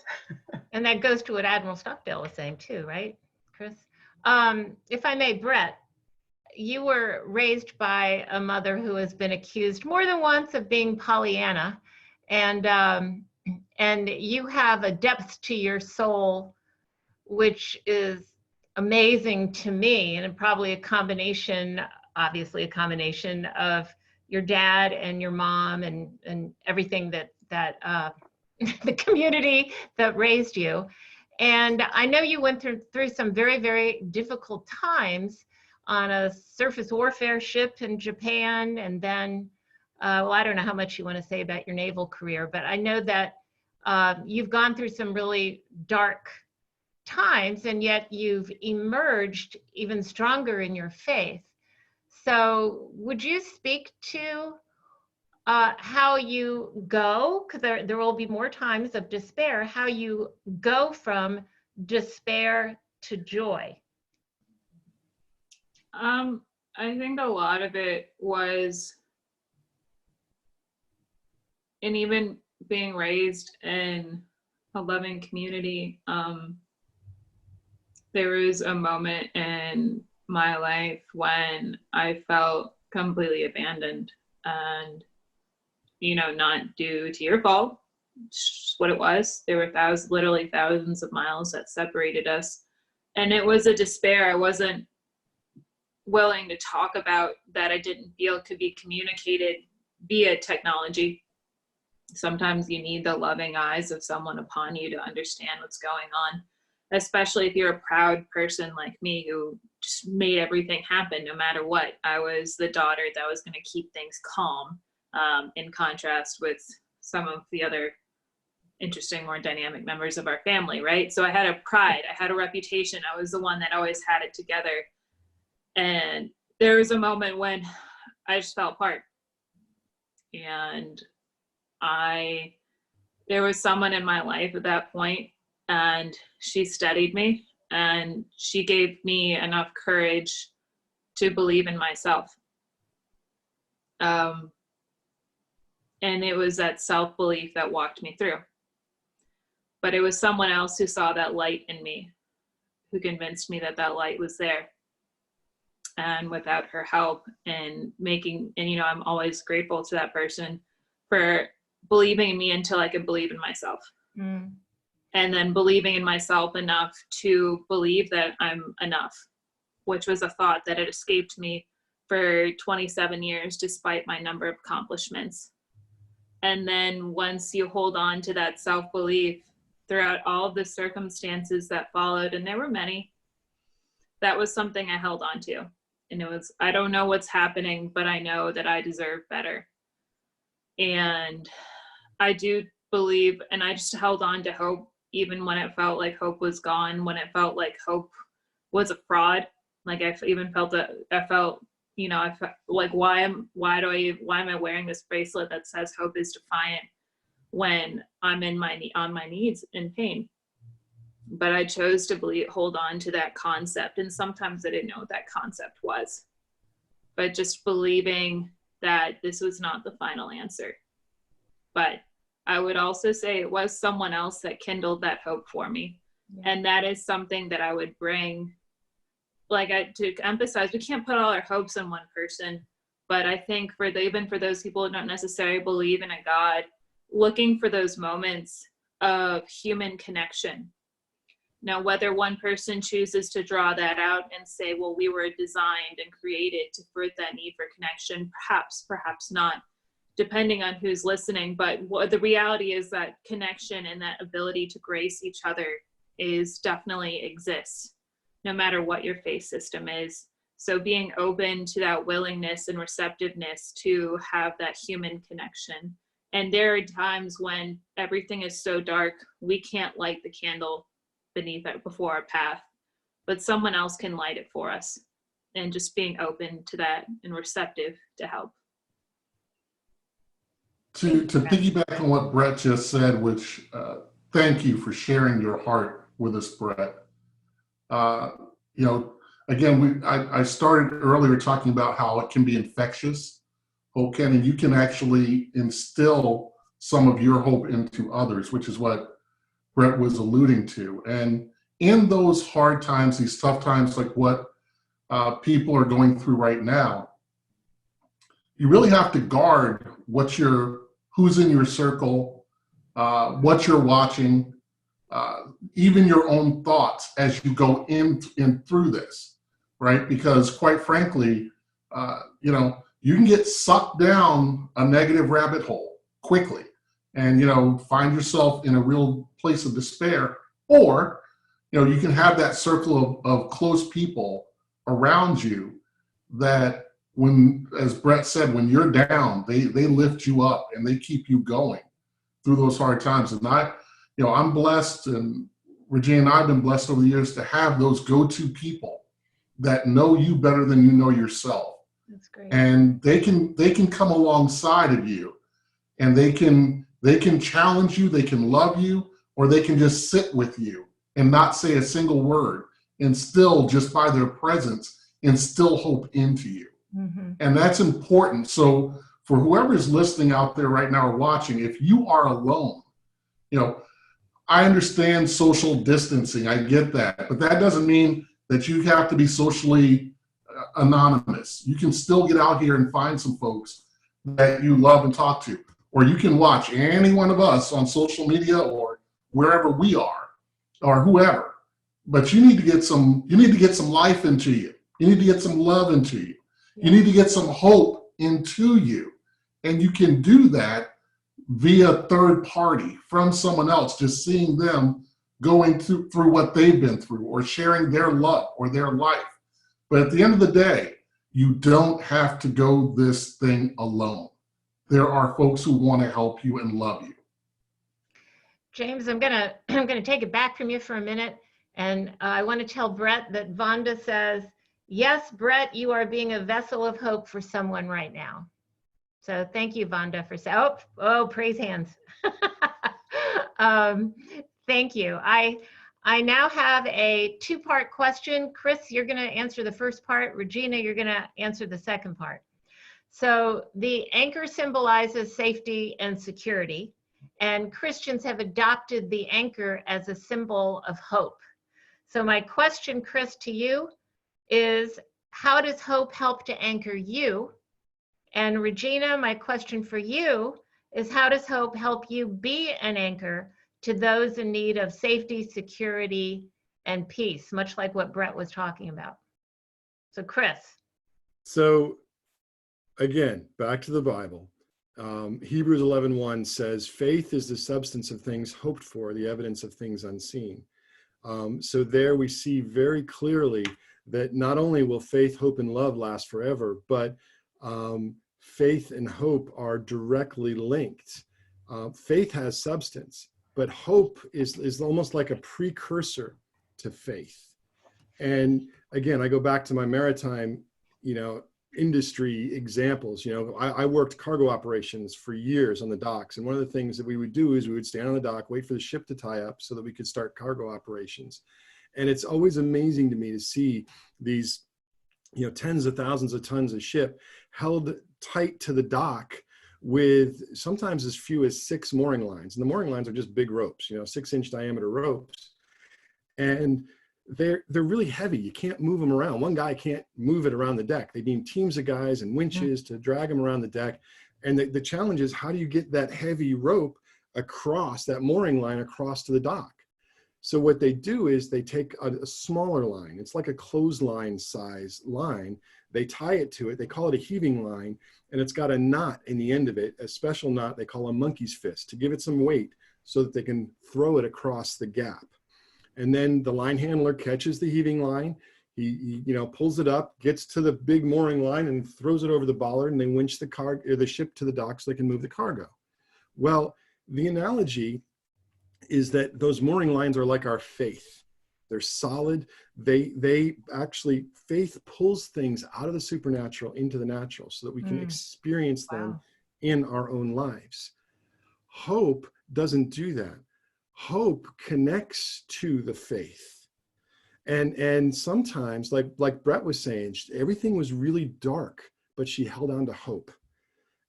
Speaker 1: And that goes to what Admiral Stockdale was saying too, right, Chris? If I may, Brett, you were raised by a mother who has been accused more than once of being Pollyanna, and you have a depth to your soul which is amazing to me, and probably obviously a combination of your dad and your mom and everything that the community that raised you. And I know you went through some very, very difficult times on a surface warfare ship in Japan, and then, I don't know how much you want to say about your naval career, but I know that you've gone through some really dark times, and yet you've emerged even stronger in your faith. So would you speak to how you go, because there will be more times of despair, how you go from despair to joy?
Speaker 3: I think a lot of it was, and even being raised in a loving community, there was a moment in my life when I felt completely abandoned, and, not due to your fault, just what it was. There were literally thousands of miles that separated us. And it was a despair I wasn't willing to talk about, that I didn't feel could be communicated via technology. Sometimes you need the loving eyes of someone upon you to understand what's going on, especially if you're a proud person like me who just made everything happen no matter what. I was the daughter that was going to keep things calm, in contrast with some of the other interesting, more dynamic members of our family, right? So I had a pride, I had a reputation, I was the one that always had it together. And there was a moment when I just fell apart. And there was someone in my life at that point, and she steadied me, and she gave me enough courage to believe in myself. And it was that self-belief that walked me through. But it was someone else who saw that light in me, who convinced me that that light was there. and without her help and I'm always grateful to that person for believing in me until I could believe in myself.
Speaker 1: Mm.
Speaker 3: And then believing in myself enough to believe that I'm enough, which was a thought that had escaped me for 27 years, despite my number of accomplishments. And then once you hold on to that self-belief throughout all of the circumstances that followed, and there were many, that was something I held on to. And it was, I don't know what's happening, but I know that I deserve better. And I do believe, and I just held on to hope, even when it felt like hope was gone, when it felt like hope was a fraud. Like I even felt that I felt like, why am I wearing this bracelet that says hope is defiant when I'm on my knees in pain? But I chose to hold on to that concept. And sometimes I didn't know what that concept was, but just believing that this was not the final answer. But I would also say it was someone else that kindled that hope for me. Yeah. And that is something that I would bring, to emphasize, we can't put all our hopes in one person, but I think even for those people who don't necessarily believe in a God, looking for those moments of human connection. Now, whether one person chooses to draw that out and say, well, we were designed and created to fruit that need for connection, perhaps not, depending on who's listening. But the reality is that connection and that ability to grace each other definitely exists, no matter what your faith system is. So being open to that willingness and receptiveness to have that human connection. And there are times when everything is so dark, we can't light the candle before our path, but someone else can light it for us. And just being open to that and receptive to help.
Speaker 5: To piggyback on what Brett just said, which thank you for sharing your heart with us, Brett. Again, I started earlier talking about how it can be infectious, hope can, and you can actually instill some of your hope into others, which is what Brett was alluding to. And in those hard times, these tough times, like what people are going through right now, you really have to guard who's in your circle, what you're watching, even your own thoughts as you go in through this, right? Because quite frankly, you can get sucked down a negative rabbit hole quickly and, find yourself in a real place of despair, or, you can have that circle of close people around you that when, as Brett said, when you're down, they lift you up and they keep you going through those hard times. And I'm blessed, and Regyna and I have been blessed over the years to have those go-to people that know you better than you know yourself.
Speaker 1: That's great.
Speaker 5: And they can come alongside of you, and they can challenge you, they can love you, or they can just sit with you and not say a single word, and still, just by their presence, instill hope into you. Mm-hmm. And that's important. So for whoever's listening out there right now or watching, if you are alone, I understand social distancing, I get that, but that doesn't mean that you have to be socially anonymous. You can still get out here and find some folks that you love and talk to, or you can watch any one of us on social media or wherever we are, or whoever. But you need to get some life into you. You need to get some love into you. You need to get some hope into you. And you can do that via third party, from someone else, just seeing them going through what they've been through, or sharing their love or their life. But at the end of the day, you don't have to go this thing alone. There are folks who want to help you and love you.
Speaker 1: James, I'm gonna take it back from you for a minute, and I want to tell Brett that Vonda says, yes, Brett, you are being a vessel of hope for someone right now. So thank you, Vonda, for saying, oh, praise hands. Thank you. I now have a two-part question. Chris, you're going to answer the first part. Regyna, you're going to answer the second part. So the anchor symbolizes safety and security, and Christians have adopted the anchor as a symbol of hope. So my question, Chris, to you is, how does hope help to anchor you? And Regyna, my question for you is, how does hope help you be an anchor to those in need of safety, security, and peace, much like what Brett was talking about? So Chris.
Speaker 2: So again, back to the Bible. Hebrews 11:1 says, faith is the substance of things hoped for, the evidence of things unseen. So there we see very clearly that not only will faith, hope, and love last forever, but faith and hope are directly linked. Faith has substance, but hope is almost like a precursor to faith. And again, I go back to my maritime, industry examples. I worked cargo operations for years on the docks. And one of the things that we would do is we would stand on the dock, wait for the ship to tie up so that we could start cargo operations. And it's always amazing to me to see these, tens of thousands of tons of ship held tight to the dock with sometimes as few as 6 mooring lines. And the mooring lines are just big ropes, 6-inch diameter ropes. And they're really heavy. You can't move them around. One guy can't move it around the deck. They need teams of guys and winches to drag them around the deck. And the challenge is, how do you get that heavy rope across, that mooring line across to the dock? So what they do is they take a smaller line. It's like a clothesline size line. They tie it to it. They call it a heaving line. And it's got a knot in the end of it, a special knot they call a monkey's fist, to give it some weight so that they can throw it across the gap. And then the line handler catches the heaving line. He pulls it up, gets to the big mooring line and throws it over the bollard, and they winch the ship to the dock so they can move the cargo. Well, the analogy is that those mooring lines are like our faith. They're solid. They actually, faith pulls things out of the supernatural into the natural so that we can experience them in our own lives. Hope doesn't do that. Hope connects to the faith. And sometimes, like Brett was saying, everything was really dark, but she held on to hope.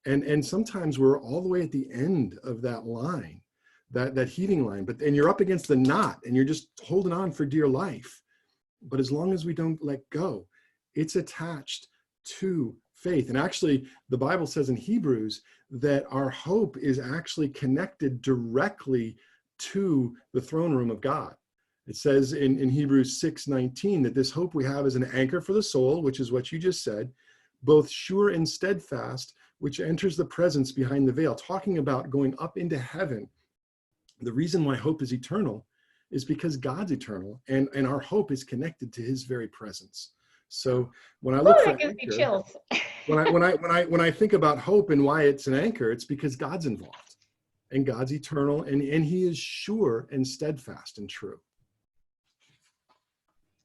Speaker 2: And sometimes we're all the way at the end of that line, that heaving line, and you're up against the knot and you're just holding on for dear life. But as long as we don't let go, it's attached to faith. And actually, the Bible says in Hebrews that our hope is actually connected directly to the throne room of God. It says in Hebrews 6:19 that this hope we have is an anchor for the soul, which is what you just said, both sure and steadfast, which enters the presence behind the veil, talking about going up into heaven. The reason why hope is eternal is because God's eternal, and our hope is connected to his very presence. So when I look for anchor, when I think about hope and why it's an anchor, it's because God's involved. And God's eternal, and he is sure and steadfast and true.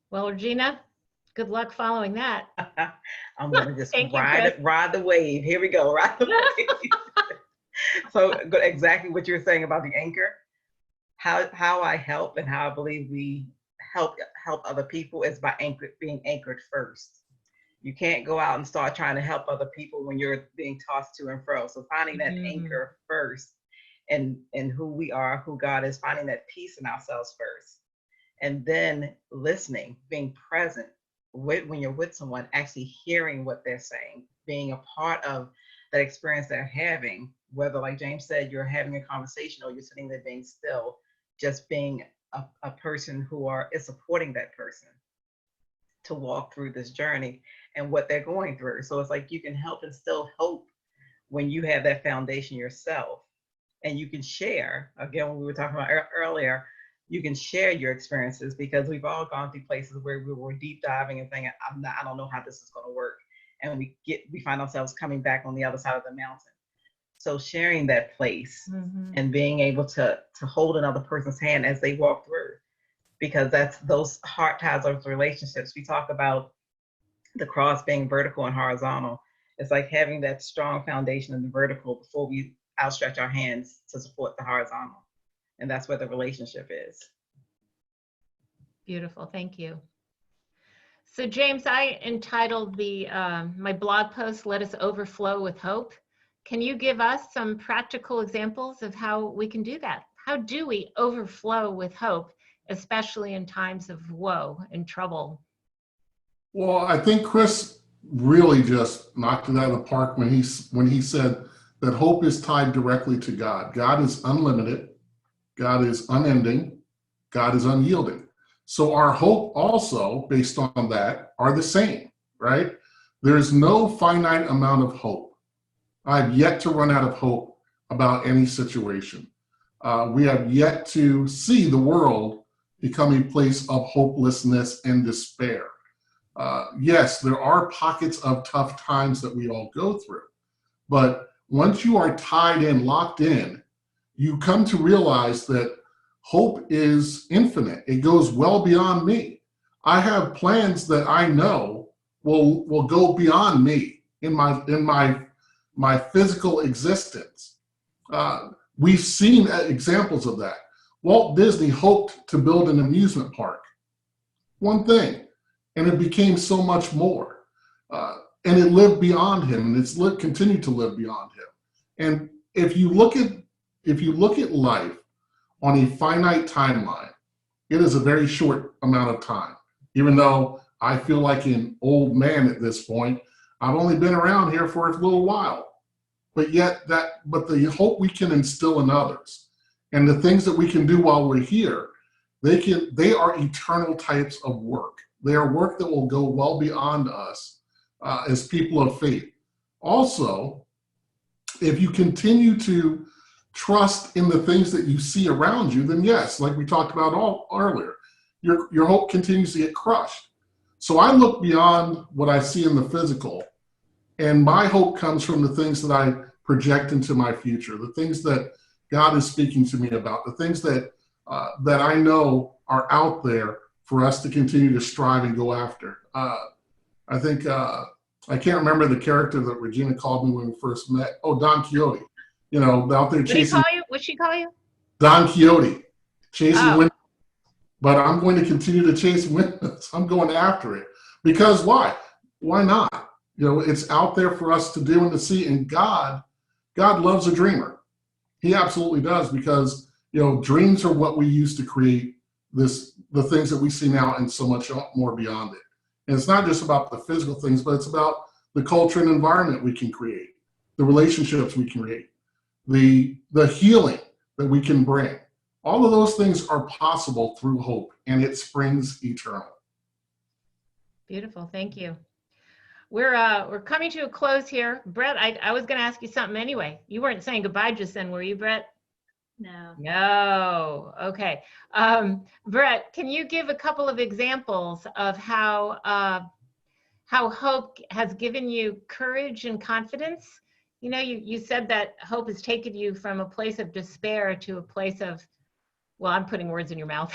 Speaker 1: Well, Regyna, good luck following that.
Speaker 6: I'm going to just ride the wave. Here we go, ride the wave. So exactly what you were saying about the anchor, how I help and how I believe we help other people is by being anchored first. You can't go out and start trying to help other people when you're being tossed to and fro. So finding that anchor first. And who we are, who God is, finding that peace in ourselves first. And then listening, being present when you're with someone, actually hearing what they're saying, being a part of that experience they're having, whether, like James said, you're having a conversation or you're sitting there being still, just being a person who is supporting that person to walk through this journey and what they're going through. So it's like you can help instill hope when you have that foundation yourself. And you can share, again, what we were talking about earlier, you can share your experiences, because we've all gone through places where we were deep diving and thinking, I don't know how this is going to work. And we find ourselves coming back on the other side of the mountain. So sharing that place and being able to hold another person's hand as they walk through, because that's those heart ties, those relationships. We talk about the cross being vertical and horizontal. It's like having that strong foundation in the vertical before we outstretch our hands to support the horizontal. And that's where the relationship is.
Speaker 1: Beautiful, thank you. So James, I entitled my blog post, Let Us Overflow with Hope. Can you give us some practical examples of how we can do that? How do we overflow with hope, especially in times of woe and trouble?
Speaker 5: Well, I think Chris really just knocked it out of the park when he said that hope is tied directly to God. God is unlimited. God is unending. God is unyielding. So our hope also, based on that, are the same, right? There is no finite amount of hope. I've yet to run out of hope about any situation. We have yet to see the world become a place of hopelessness and despair. Yes, there are pockets of tough times that we all go through, but once you are tied in, locked in, you come to realize that hope is infinite. It goes well beyond me. I have plans that I know will go beyond me in my physical existence. We've seen examples of that. Walt Disney hoped to build an amusement park. One thing, and it became so much more. And it lived beyond him, and it's continued to live beyond him. And if you look at life on a finite timeline, it is a very short amount of time. Even though I feel like an old man at this point, I've only been around here for a little while. But the hope we can instill in others and the things that we can do while we're here, they are eternal types of work. They are work that will go well beyond us as people of faith. Also, if you continue to trust in the things that you see around you, then yes, like we talked about earlier, your hope continues to get crushed. So I look beyond what I see in the physical, and my hope comes from the things that I project into my future, the things that God is speaking to me about, the things that I know are out there for us to continue to strive and go after. I think, I can't remember the character that Regyna called me when we first met. Oh, Don Quixote. You know, out there chasing.
Speaker 1: What'd she call you?
Speaker 5: Don Quixote, chasing wind. But I'm going to continue to chase windmills. I'm going after it. Because why? Why not? You know, it's out there for us to do and to see. And God loves a dreamer. He absolutely does, because, you know, dreams are what we use to create the things that we see now and so much more beyond it. And it's not just about the physical things, but it's about the culture and environment we can create, the relationships we can create, the healing that we can bring. All of those things are possible through hope, and it springs eternal.
Speaker 1: Beautiful, thank you. We're coming to a close here. Brett, I was gonna ask you something anyway. You weren't saying goodbye just then, were you, Brett?
Speaker 3: No.
Speaker 1: No, okay. Brett, can you give a couple of examples of how hope has given you courage and confidence? You know, you said that hope has taken you from a place of despair to a place of, well, I'm putting words in your mouth,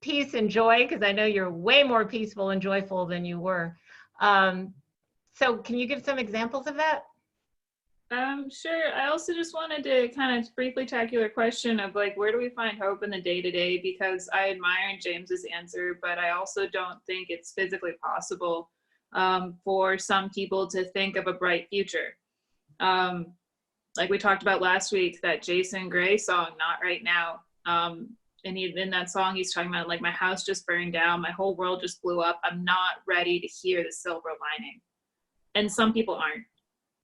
Speaker 1: peace and joy, because I know you're way more peaceful and joyful than you were. So can you give some examples of that?
Speaker 3: Sure. I also just wanted to kind of briefly tackle your question of like, where do we find hope in the day-to-day? Because I admire James's answer, but I also don't think it's physically possible for some people to think of a bright future. Like we talked about last week, that Jason Gray song, Not Right Now. And in that song, he's talking about like, my house just burned down, my whole world just blew up. I'm not ready to hear the silver lining. And some people aren't.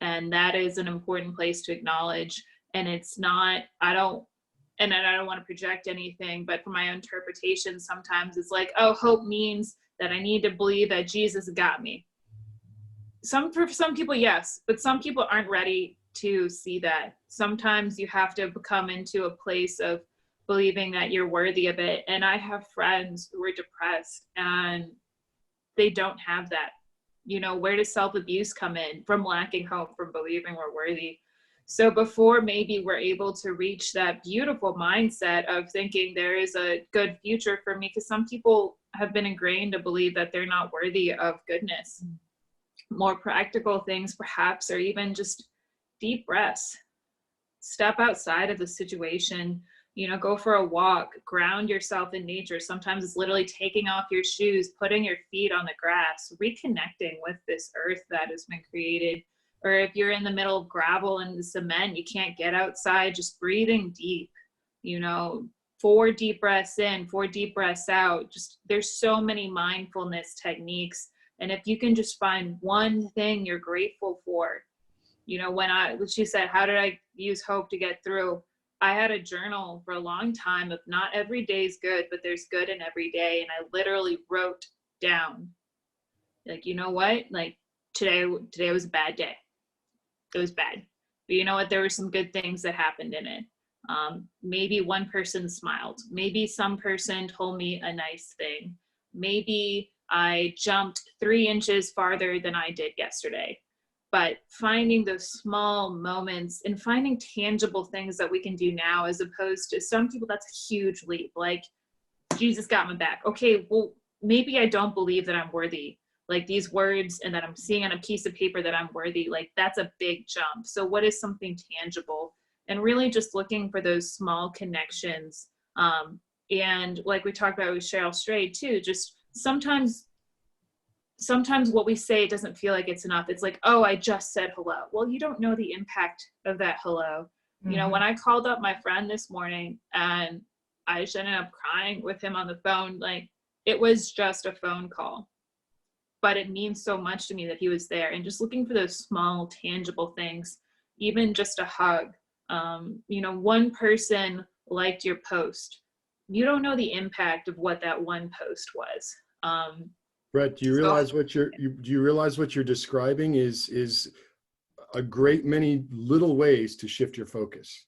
Speaker 3: And that is an important place to acknowledge. And it's not, I don't want to project anything, but for my own interpretation, sometimes it's like, oh, hope means that I need to believe that Jesus got me. For some people, yes, but some people aren't ready to see that. Sometimes you have to come into a place of believing that you're worthy of it. And I have friends who are depressed and they don't have that. You know, where does self-abuse come in? From lacking hope, from believing we're worthy. So before maybe we're able to reach that beautiful mindset of thinking there is a good future for me, because some people have been ingrained to believe that they're not worthy of goodness. More practical things perhaps, or even just deep breaths. Step outside of the situation, you know, go for a walk, ground yourself in nature. Sometimes it's literally taking off your shoes, putting your feet on the grass, reconnecting with this earth that has been created. Or if you're in the middle of gravel and the cement, you can't get outside, just breathing deep, you know, 4 deep breaths in, 4 deep breaths out. Just, there's so many mindfulness techniques And if you can just find one thing you're grateful for, you know, when she said, how did I use hope to get through? I had a journal for a long time of not every day is good, but there's good in every day. And I literally wrote down, like, you know what, like today was a bad day. It was bad. But you know what, there were some good things that happened in it. Maybe one person smiled. Maybe some person told me a nice thing. Maybe I jumped 3 inches farther than I did yesterday. But finding those small moments and finding tangible things that we can do now, as opposed to some people, that's a huge leap. Like, Jesus got my back. Okay, well, maybe I don't believe that I'm worthy. Like these words and that I'm seeing on a piece of paper that I'm worthy, like that's a big jump. So what is something tangible? And really just looking for those small connections. And like we talked about with Cheryl Stray too, just sometimes what we say doesn't feel like it's enough. It's like, oh, I just said hello. Well, you don't know the impact of that hello. You know, when I called up my friend this morning and I just ended up crying with him on the phone, like it was just a phone call, but it means so much to me that he was there. And just looking for those small tangible things, even just a hug. You know, one person liked your post. You don't know the impact of what that one post was.
Speaker 2: Brett, do you realize what you're describing is a great many little ways to shift your focus,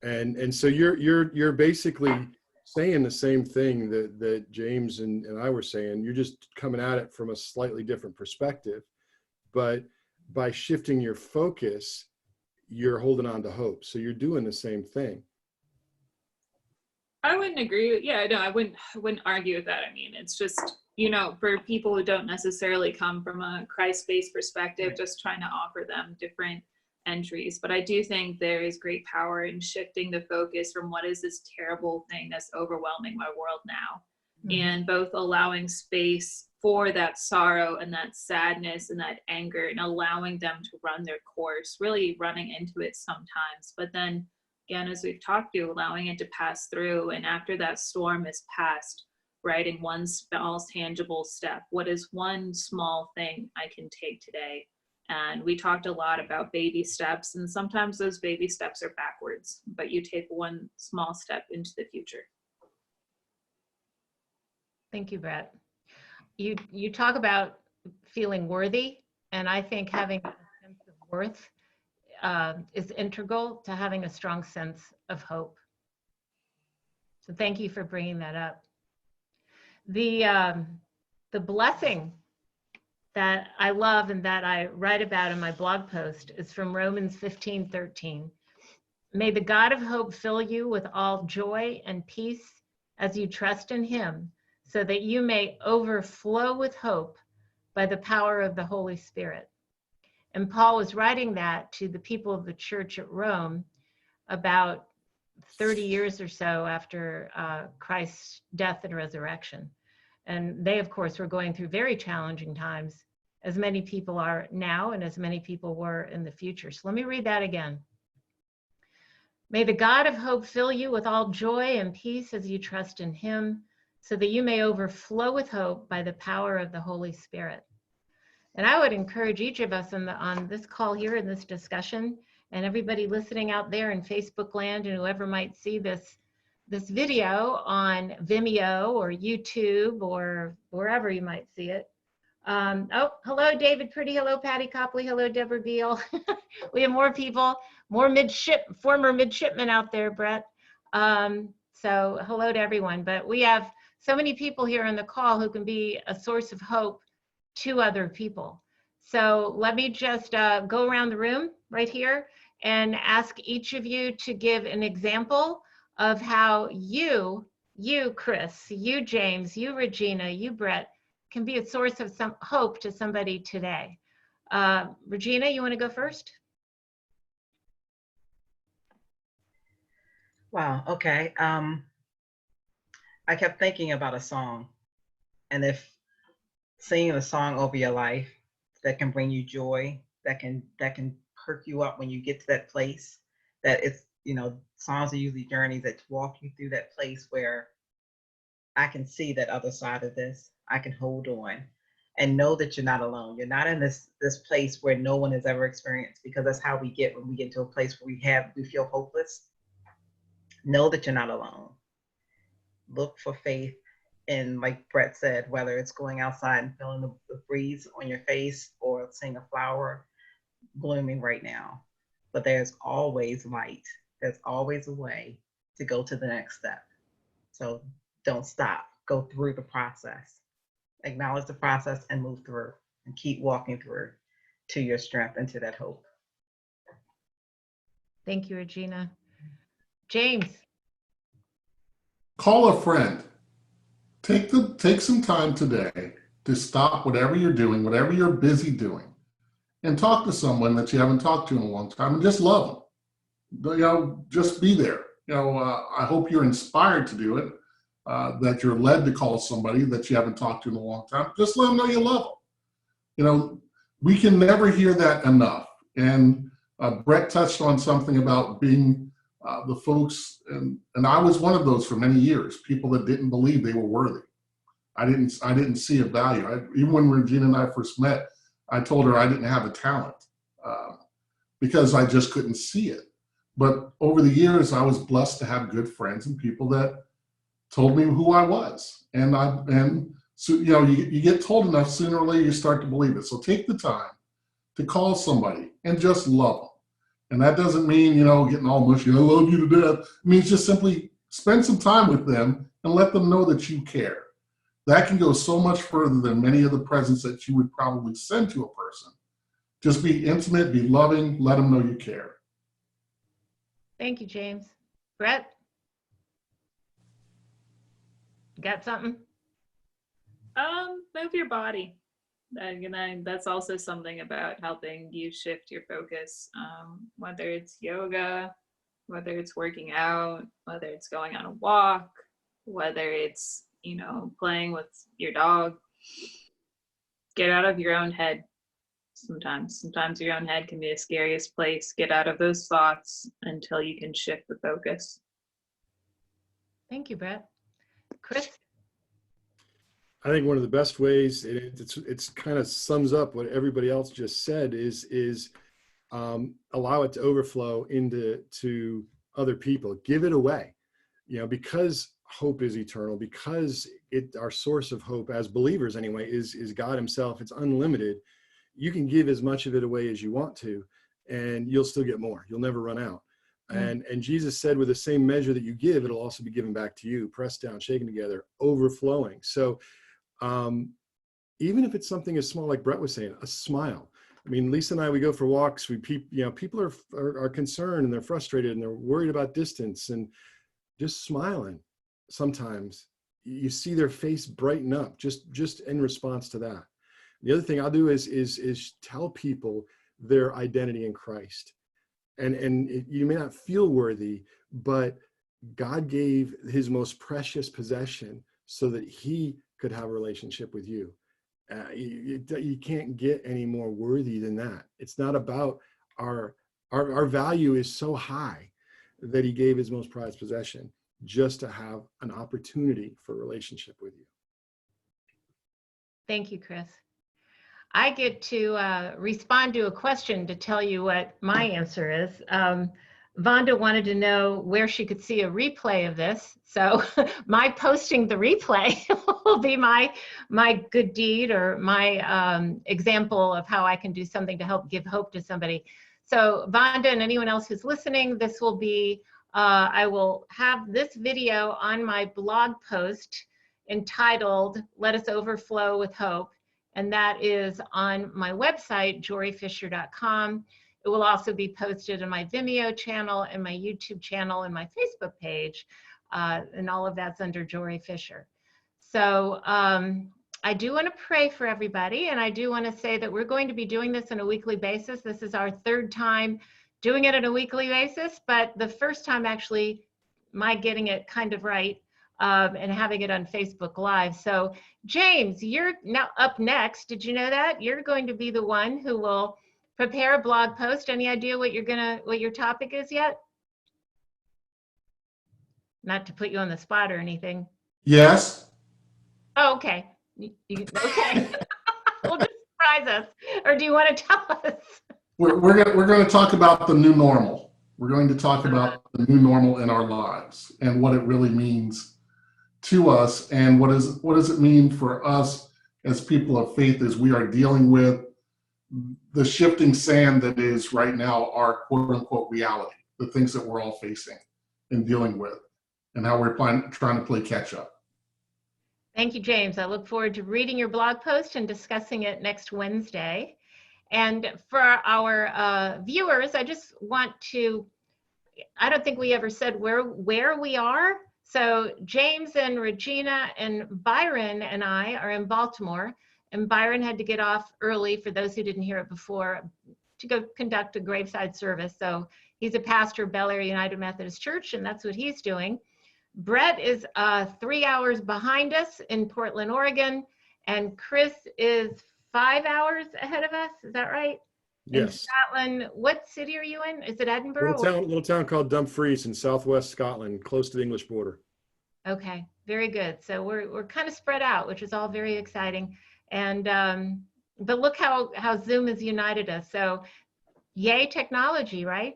Speaker 2: and so you're basically saying the same thing that James and I were saying. You're just coming at it from a slightly different perspective, but by shifting your focus, you're holding on to hope. So you're doing the same thing.
Speaker 3: I wouldn't agree. Yeah, no, I wouldn't argue with that. I mean, it's just, you know, for people who don't necessarily come from a Christ-based perspective, just trying to offer them different entries. But I do think there is great power in shifting the focus from what is this terrible thing that's overwhelming my world now, and both allowing space for that sorrow and that sadness and that anger and allowing them to run their course, really running into it sometimes. But then again, as we've talked to, allowing it to pass through. And after that storm is past, writing one small tangible step. What is one small thing I can take today? And we talked a lot about baby steps, and sometimes those baby steps are backwards, but you take one small step into the future.
Speaker 1: Thank you, Brett. You talk about feeling worthy, and I think having a sense of worth is integral to having a strong sense of hope. So thank you for bringing that up. The blessing that I love and that I write about in my blog post is from Romans 15:13. May the God of hope fill you with all joy and peace as you trust in him, so that you may overflow with hope by the power of the Holy Spirit. And Paul was writing that to the people of the church at Rome about 30 years or so after Christ's death and resurrection. And they, of course, were going through very challenging times, as many people are now and as many people were in the future. So let me read that again. May the God of hope fill you with all joy and peace as you trust in him, so that you may overflow with hope by the power of the Holy Spirit. And I would encourage each of us on this call here in this discussion, and everybody listening out there in Facebook land and whoever might see this video on Vimeo or YouTube or wherever you might see it. Oh, hello, David Pretty. Hello, Patty Copley. Hello, Deborah Beal. We have more people, more former midshipmen out there, Brett. So hello to everyone. But we have so many people here on the call who can be a source of hope to other people. So let me just go around the room right here and ask each of you to give an example of how you, Chris, you, James, you, Regyna, you, Brett, can be a source of some hope to somebody today. Regyna, you want to go first?
Speaker 6: Wow, okay. I kept thinking about a song, and if singing a song over your life that can bring you joy, that can perk you up when you get to that place, that it's, you know, songs are usually journeys that walk you through that place where I can see that other side of this, I can hold on. and know that you're not alone. You're not in this place where no one has ever experienced, because that's how we get when we get to a place where we feel hopeless. Know that you're not alone. Look for faith. And like Brett said, whether it's going outside and feeling the breeze on your face or seeing a flower blooming right now, but there's always light. There's always a way to go to the next step. So don't stop. Go through the process. Acknowledge the process and move through, and keep walking through to your strength and to that hope.
Speaker 1: Thank you, Regyna. James.
Speaker 5: Call a friend. Take some time today to stop whatever you're doing, whatever you're busy doing, and talk to someone that you haven't talked to in a long time, and just love them. You know, just be there. You know, I hope you're inspired to do it, that you're led to call somebody that you haven't talked to in a long time. Just let them know you love them. You know, we can never hear that enough. And Brett touched on something about being the folks, and I was one of those for many years, people that didn't believe they were worthy. I didn't see a value. Even when Regyna and I first met, I told her I didn't have a talent because I just couldn't see it. But over the years, I was blessed to have good friends and people that told me who I was. And so, you know, you get told enough, sooner or later you start to believe it. So take the time to call somebody and just love them. And that doesn't mean, you know, getting all mushy, I love you to death. It means just simply spend some time with them and let them know that you care. That can go so much further than many of the presents that you would probably send to a person. Just be intimate, be loving, let them know you care.
Speaker 1: Thank you, James. Brett? Got something?
Speaker 3: Move your body. That's also something about helping you shift your focus, whether it's yoga, whether it's working out, whether it's going on a walk, whether it's, you know, playing with your dog. Get out of your own head. Sometimes your own head can be the scariest place. Get out of those thoughts until you can shift the focus.
Speaker 1: Thank you, Brett. Chris?
Speaker 2: I think one of the best ways, it's kind of sums up what everybody else just said, is allow it to overflow to other people. Give it away, you know, because hope is eternal, because our source of hope as believers anyway is God himself. It's unlimited. You can give as much of it away as you want to, and you'll still get more. You'll never run out. And Jesus said, with the same measure that you give, it'll also be given back to you, pressed down, shaken together, overflowing. So even if it's something as small, like Brett was saying, a smile. I mean, Lisa and I, we go for walks. People are concerned and they're frustrated and they're worried about distance, and just smiling. Sometimes you see their face brighten up just in response to that. The other thing I'll do is tell people their identity in Christ. And you may not feel worthy, but God gave his most precious possession so that he could have a relationship with you. You can't get any more worthy than that. It's not about our value is so high that he gave his most prized possession just to have an opportunity for a relationship with you.
Speaker 1: Thank you, Chris. I get to respond to a question to tell you what my answer is. Vonda wanted to know where she could see a replay of this. So my posting the replay will be my good deed, or my example of how I can do something to help give hope to somebody. So Vonda and anyone else who's listening, this will be, I will have this video on my blog post entitled, Let Us Overflow with Hope. And that is on my website, joryfisher.com. It will also be posted on my Vimeo channel and my YouTube channel and my Facebook page. And all of that's under Jory Fisher. So I do want to pray for everybody. And I do want to say that we're going to be doing this on a weekly basis. This is our third time doing it on a weekly basis, but the first time actually my getting it kind of right. And having it on Facebook Live. So James, you're now up next. Did you know that? You're going to be the one who will prepare a blog post. Any idea what your topic is yet? Not to put you on the spot or anything.
Speaker 5: Yes.
Speaker 1: Oh, okay. Okay. surprise us, or do you want to tell us?
Speaker 5: We're going to talk about the new normal. We're going to talk about the new normal in our lives and what it really means to us, and what does it mean for us as people of faith as we are dealing with the shifting sand that is right now our quote unquote reality, the things that we're all facing and dealing with, and how we're trying to play catch up.
Speaker 1: Thank you, James. I look forward to reading your blog post and discussing it next Wednesday. And for our viewers, I just want to, I don't think we ever said where we are. So James and Regyna and Byron and I are in Baltimore, and Byron had to get off early, for those who didn't hear it before, to go conduct a graveside service. So he's a pastor of Bel Air United Methodist Church, and that's what he's doing. Brett is 3 hours behind us in Portland, Oregon, and Chris is 5 hours ahead of us. Is that right? In
Speaker 2: Yes.
Speaker 1: Scotland. What city are you in? Is it Edinburgh?
Speaker 2: Little town called Dumfries in southwest Scotland, close to the English border.
Speaker 1: Okay, very good. So we're kind of spread out, which is all very exciting. And but look how Zoom has united us. So yay technology, right?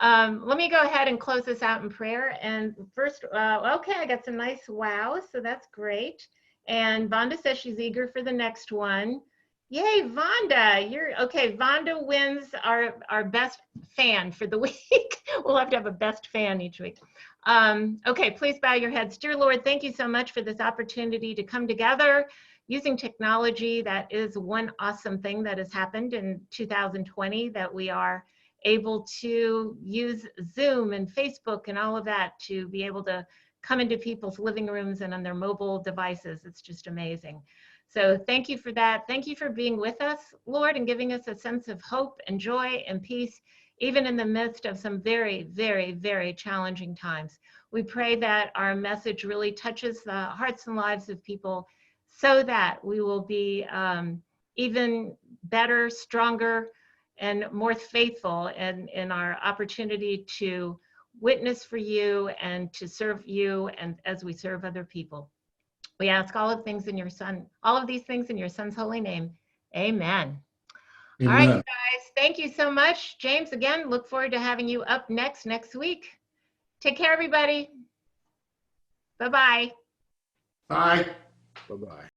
Speaker 1: Let me go ahead and close this out in prayer. And first, okay, I got some nice wow, so that's great. And Vonda says she's eager for the next one. Yay, Vonda, you're okay. Vonda wins our best fan for the week. We'll have to have a best fan each week. Okay, please bow your heads. Dear Lord, thank you so much for this opportunity to come together using technology. That is one awesome thing that has happened in 2020, that we are able to use Zoom and Facebook and all of that to be able to come into people's living rooms and on their mobile devices. It's just amazing. So thank you for that. Thank you for being with us, Lord, and giving us a sense of hope and joy and peace, even in the midst of some very, very, very challenging times. We pray that our message really touches the hearts and lives of people, so that we will be even better, stronger, and more faithful in our opportunity to witness for you and to serve you, and as we serve other people. We ask all of these things in your son's holy name. Amen.
Speaker 5: Amen.
Speaker 1: All right, you guys, thank you so much. James, again, look forward to having you up next week. Take care, everybody. Bye-bye.
Speaker 5: Bye.
Speaker 2: Bye-bye.